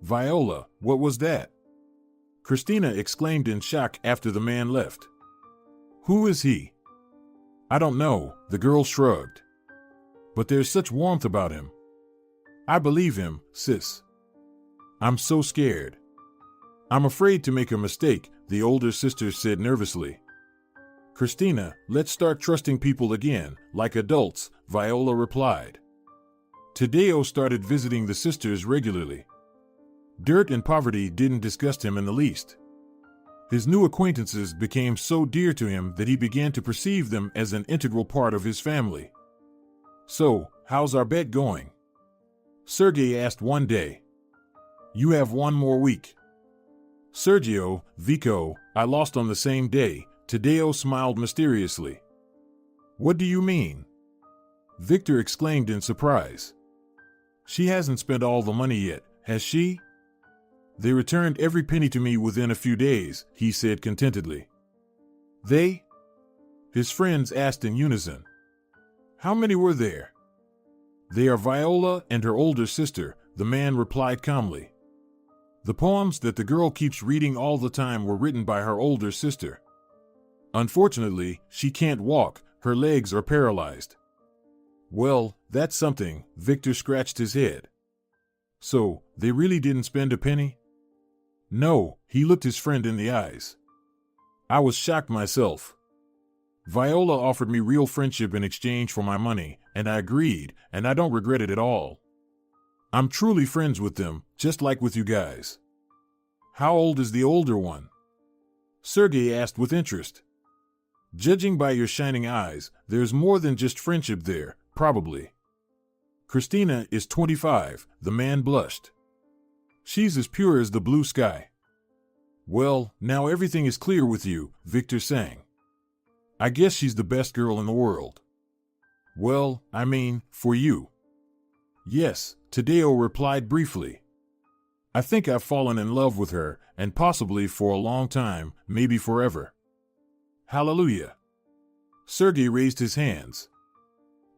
Viola, what was that? Christina exclaimed in shock after the man left. Who is he? I don't know, the girl shrugged. But there's such warmth about him. I believe him, sis. I'm so scared. I'm afraid to make a mistake, the older sister said nervously. Christina, let's start trusting people again, like adults, Viola replied. Tadeo started visiting the sisters regularly. Dirt and poverty didn't disgust him in the least. His new acquaintances became so dear to him that he began to perceive them as an integral part of his family. So, how's our bet going? Sergio asked one day. You have one more week. Sergio, Vico, I lost on the same day, Tadeo smiled mysteriously. What do you mean? Victor exclaimed in surprise. She hasn't spent all the money yet, has she? They returned every penny to me within a few days, he said contentedly. They? His friends asked in unison. How many were there? They are Viola and her older sister, the man replied calmly. The poems that the girl keeps reading all the time were written by her older sister. Unfortunately, she can't walk, her legs are paralyzed. Well, that's something, Victor scratched his head. So, they really didn't spend a penny? No, he looked his friend in the eyes. I was shocked myself. Viola offered me real friendship in exchange for my money, and I agreed, and I don't regret it at all. I'm truly friends with them, just like with you guys. How old is the older one? Sergei asked with interest. Judging by your shining eyes, there's more than just friendship there, probably. Christina is 25, the man blushed. She's as pure as the blue sky. Well, now everything is clear with you, Victor sang. I guess she's the best girl in the world. Well, I mean, for you. Yes, Tadeo replied briefly. I think I've fallen in love with her, and possibly for a long time, maybe forever. Hallelujah. Sergei raised his hands.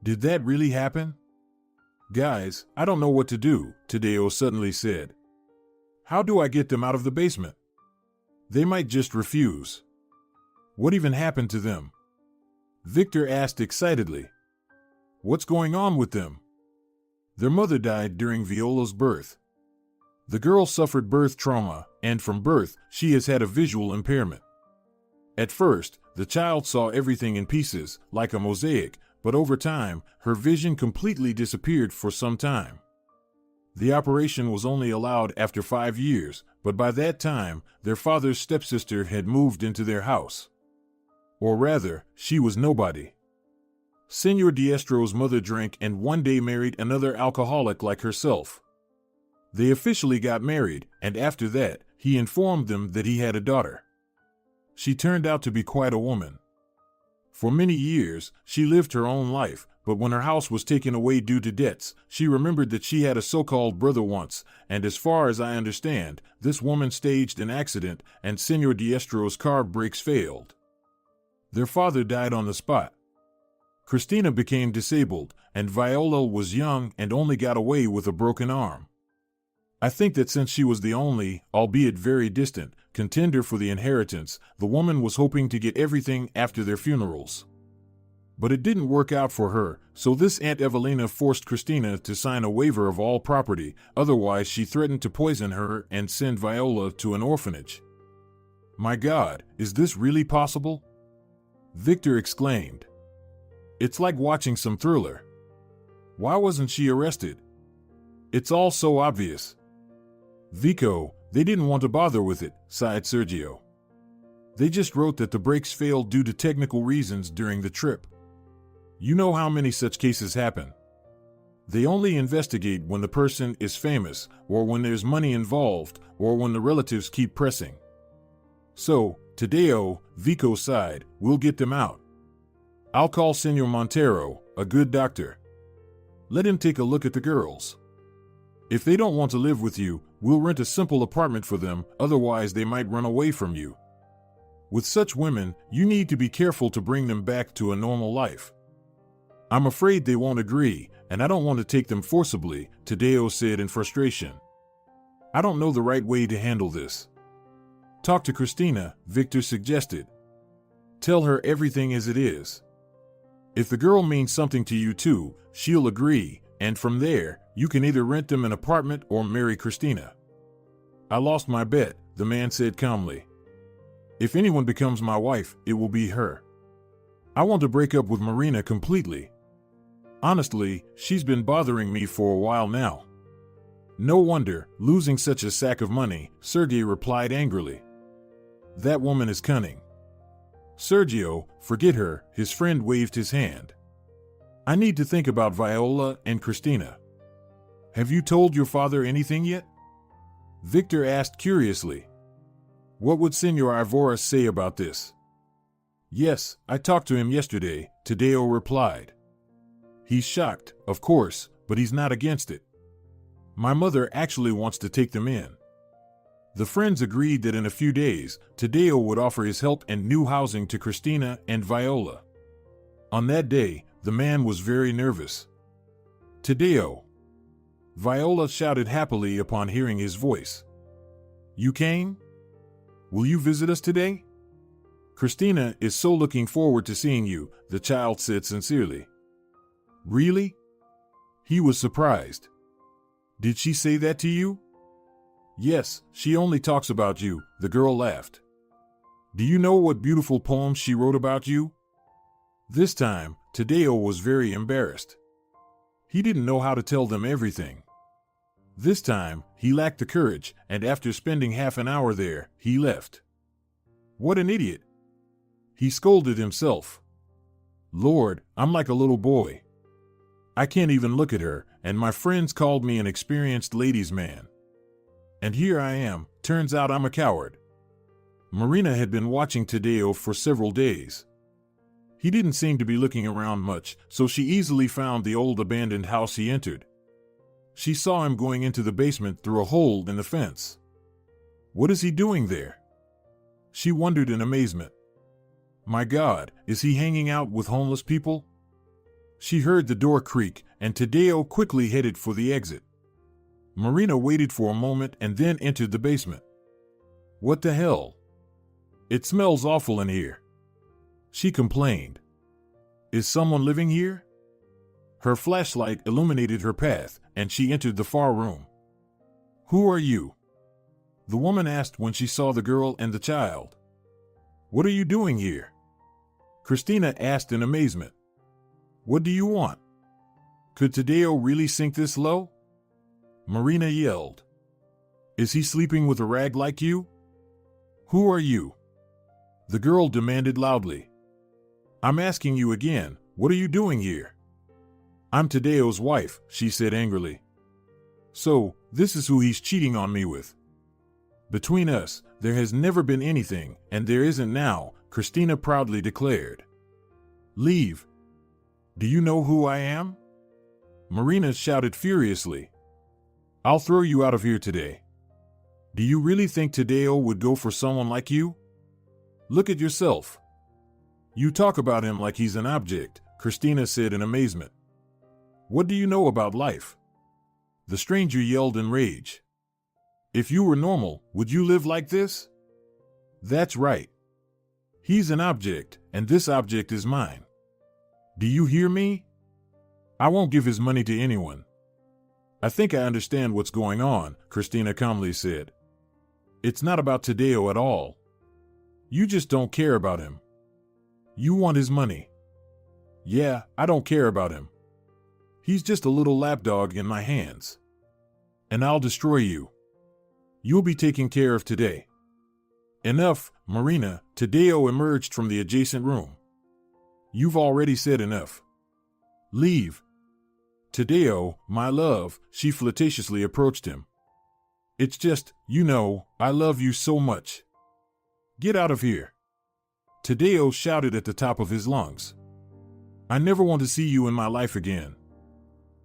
Did that really happen? Guys, I don't know what to do, Tadeo suddenly said. How do I get them out of the basement? They might just refuse. What even happened to them? Victor asked excitedly. What's going on with them? Their mother died during Viola's birth. The girl suffered birth trauma, and from birth, she has had a visual impairment. At first, the child saw everything in pieces, like a mosaic, but over time, her vision completely disappeared for some time. The operation was only allowed after 5 years, but by that time, their father's stepsister had moved into their house. Or rather, she was nobody. Senor Diestro's mother drank and one day married another alcoholic like herself. They officially got married, and after that, he informed them that he had a daughter. She turned out to be quite a woman. For many years, she lived her own life, but when her house was taken away due to debts, she remembered that she had a so-called brother once, and as far as I understand, this woman staged an accident and Senor Diestro's car brakes failed. Their father died on the spot. Christina became disabled, and Viola was young and only got away with a broken arm. I think that since she was the only, albeit very distant, contender for the inheritance, the woman was hoping to get everything after their funerals. But it didn't work out for her, so this Aunt Evelina forced Christina to sign a waiver of all property, otherwise she threatened to poison her and send Viola to an orphanage. My God, is this really possible? Victor exclaimed. It's like watching some thriller. Why wasn't she arrested? It's all so obvious. Vico, they didn't want to bother with it, sighed Sergio. They just wrote that the brakes failed due to technical reasons during the trip. You know how many such cases happen. They only investigate when the person is famous, or when there's money involved, or when the relatives keep pressing. So, Tadeo, Vico sighed, we'll get them out. I'll call Senor Montero, a good doctor. Let him take a look at the girls. If they don't want to live with you, we'll rent a simple apartment for them, otherwise they might run away from you. With such women, you need to be careful to bring them back to a normal life. I'm afraid they won't agree, and I don't want to take them forcibly, Tadeo said in frustration. I don't know the right way to handle this. Talk to Christina, Victor suggested. Tell her everything as it is. If the girl means something to you too, she'll agree, and from there, you can either rent them an apartment or marry Christina. I lost my bet, the man said calmly. If anyone becomes my wife, it will be her. I want to break up with Marina completely. Honestly, she's been bothering me for a while now. No wonder, losing such a sack of money, Sergio replied angrily. That woman is cunning. Sergio, forget her, his friend waved his hand. I need to think about Viola and Christina. Have you told your father anything yet? Victor asked curiously. What would Senor Ivora say about this? Yes, I talked to him yesterday, Tadeo replied. He's shocked, of course, but he's not against it. My mother actually wants to take them in. The friends agreed that in a few days, Tadeo would offer his help and new housing to Christina and Viola. On that day, the man was very nervous. Tadeo. Viola shouted happily upon hearing his voice. You came? Will you visit us today? Christina is so looking forward to seeing you, the child said sincerely. Really? He was surprised. Did she say that to you? Yes, she only talks about you, the girl laughed. Do you know what beautiful poems she wrote about you? This time, Tadeo was very embarrassed. He didn't know how to tell them everything. This time, he lacked the courage, and after spending half an hour there, he left. What an idiot! He scolded himself. Lord, I'm like a little boy. I can't even look at her, and my friends called me an experienced ladies' man. And here I am, turns out I'm a coward. Marina had been watching Tadeo for several days. He didn't seem to be looking around much, so she easily found the old abandoned house he entered. She saw him going into the basement through a hole in the fence. What is he doing there? She wondered in amazement. My God, is he hanging out with homeless people? She heard the door creak, and Tadeo quickly headed for the exit. Marina waited for a moment and then entered the basement. What the hell? It smells awful in here. She complained. Is someone living here? Her flashlight illuminated her path, and she entered the far room. Who are you? The woman asked when she saw the girl and the child. What are you doing here? Christina asked in amazement. What do you want? Could Tadeo really sink this low? Marina yelled. Is he sleeping with a rag like you? Who are you? The girl demanded loudly. I'm asking you again, what are you doing here? I'm Tadeo's wife, she said angrily. So, this is who he's cheating on me with. Between us, there has never been anything, and there isn't now, Christina proudly declared. Leave. Do you know who I am? Marina shouted furiously. I'll throw you out of here today. Do you really think Tadeo would go for someone like you? Look at yourself. You talk about him like he's an object, Christina said in amazement. What do you know about life? The stranger yelled in rage. If you were normal, would you live like this? That's right. He's an object, and this object is mine. Do you hear me? I won't give his money to anyone. I think I understand what's going on, Christina calmly said. It's not about Tadeo at all. You just don't care about him. You want his money. Yeah, I don't care about him. He's just a little lapdog in my hands. And I'll destroy you. You'll be taken care of today. Enough, Marina. Tadeo emerged from the adjacent room. You've already said enough. Leave. Tadeo, my love, she flirtatiously approached him. It's just, I love you so much. Get out of here. Tadeo shouted at the top of his lungs. I never want to see you in my life again.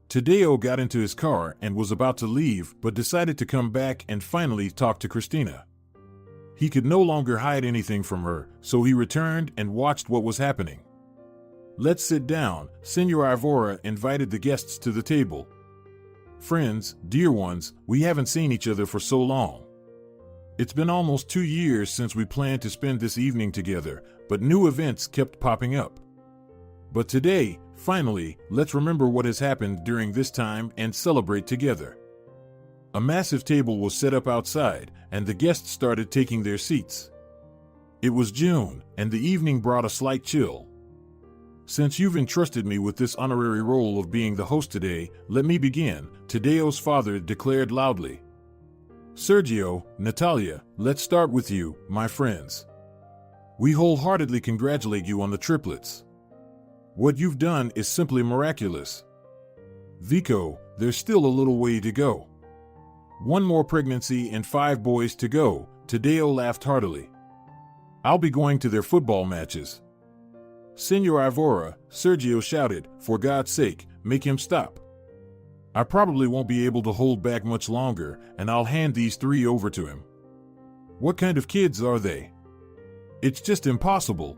Tadeo got into his car and was about to leave, but decided to come back and finally talk to Christina. He could no longer hide anything from her, so he returned and watched what was happening. Let's sit down, Senor Ivora invited the guests to the table. Friends, dear ones, we haven't seen each other for so long. It's been almost 2 years since we planned to spend this evening together, but new events kept popping up. But today, finally, let's remember what has happened during this time and celebrate together. A massive table was set up outside, and the guests started taking their seats. It was June, and the evening brought a slight chill. Since you've entrusted me with this honorary role of being the host today, let me begin, Tadeo's father declared loudly. Sergio, Natalia, let's start with you, my friends. We wholeheartedly congratulate you on the triplets. What you've done is simply miraculous. Vico, there's still a little way to go. 1 more pregnancy and 5 boys to go, Tadeo laughed heartily. I'll be going to their football matches. Senor Ivora, Sergio shouted, for God's sake, make him stop. I probably won't be able to hold back much longer, and I'll hand these 3 over to him. What kind of kids are they? It's just impossible.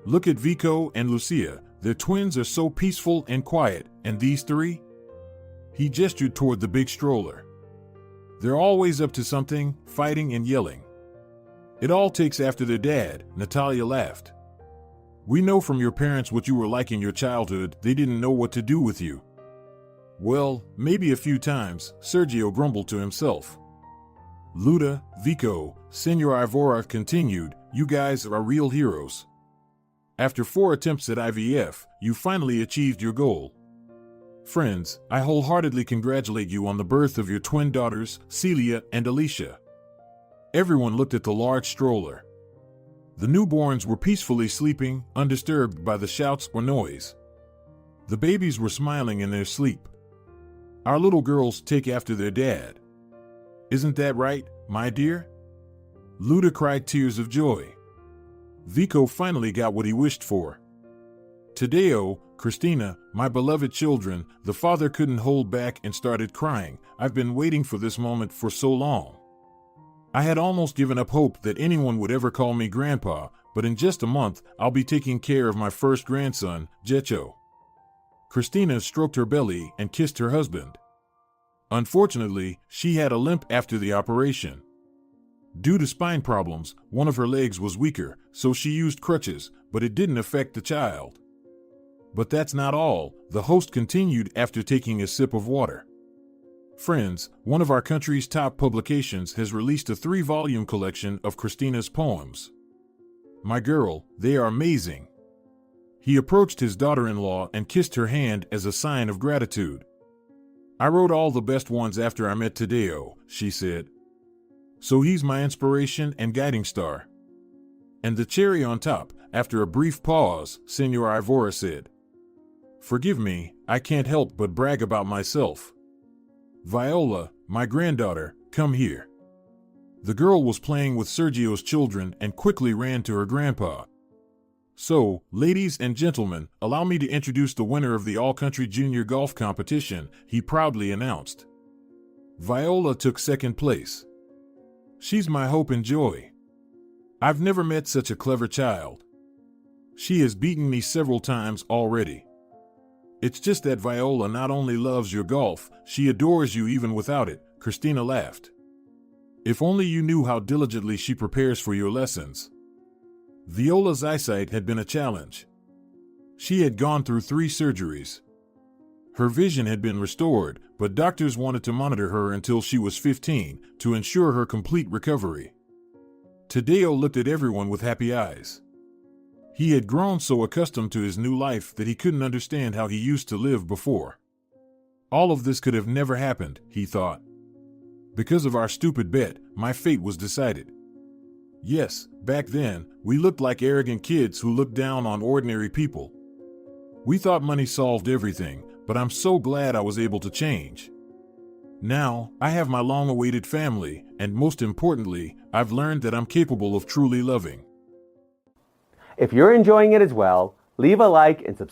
Look at Vico and Lucia, their twins are so peaceful and quiet, and these 3? He gestured toward the big stroller. They're always up to something, fighting and yelling. It all takes after their dad, Natalia laughed. We know from your parents what you were like in your childhood, they didn't know what to do with you. Well, maybe a few times, Sergio grumbled to himself. Luda, Vico, Senor Ivora continued, you guys are real heroes. After 4 attempts at IVF, you finally achieved your goal. Friends, I wholeheartedly congratulate you on the birth of your twin daughters, Celia and Alicia. Everyone looked at the large stroller. The newborns were peacefully sleeping, undisturbed by the shouts or noise. The babies were smiling in their sleep. Our little girls take after their dad. Isn't that right, my dear? Luda cried tears of joy. Vico finally got what he wished for. Tadeo, Christina, my beloved children, the father couldn't hold back and started crying. I've been waiting for this moment for so long. I had almost given up hope that anyone would ever call me grandpa, but in just a month, I'll be taking care of my first grandson, Jecho. Christina stroked her belly and kissed her husband. Unfortunately, she had a limp after the operation. Due to spine problems, one of her legs was weaker, so she used crutches, but it didn't affect the child. But that's not all, the host continued after taking a sip of water. Friends, one of our country's top publications has released a 3-volume collection of Christina's poems. My girl, they are amazing. He approached his daughter-in-law and kissed her hand as a sign of gratitude. I wrote all the best ones after I met Tadeo, she said. So he's my inspiration and guiding star. And the cherry on top, after a brief pause, Senor Ivora said. Forgive me, I can't help but brag about myself. Viola, my granddaughter, come here. The girl was playing with Sergio's children and quickly ran to her grandpa. So, ladies and gentlemen, allow me to introduce the winner of the all-country junior golf competition, he proudly announced. Viola took second place. She's my hope and joy. I've never met such a clever child. She has beaten me several times already. It's just that Viola not only loves your golf, she adores you even without it, Christina laughed. If only you knew how diligently she prepares for your lessons. Viola's eyesight had been a challenge. She had gone through 3 surgeries. Her vision had been restored, but doctors wanted to monitor her until she was 15 to ensure her complete recovery. Tadeo looked at everyone with happy eyes. He had grown so accustomed to his new life that he couldn't understand how he used to live before. All of this could have never happened, he thought. Because of our stupid bet, my fate was decided. Yes, back then, we looked like arrogant kids who looked down on ordinary people. We thought money solved everything, but I'm so glad I was able to change. Now, I have my long-awaited family, and most importantly, I've learned that I'm capable of truly loving. If you're enjoying it as well, leave a like and subscribe.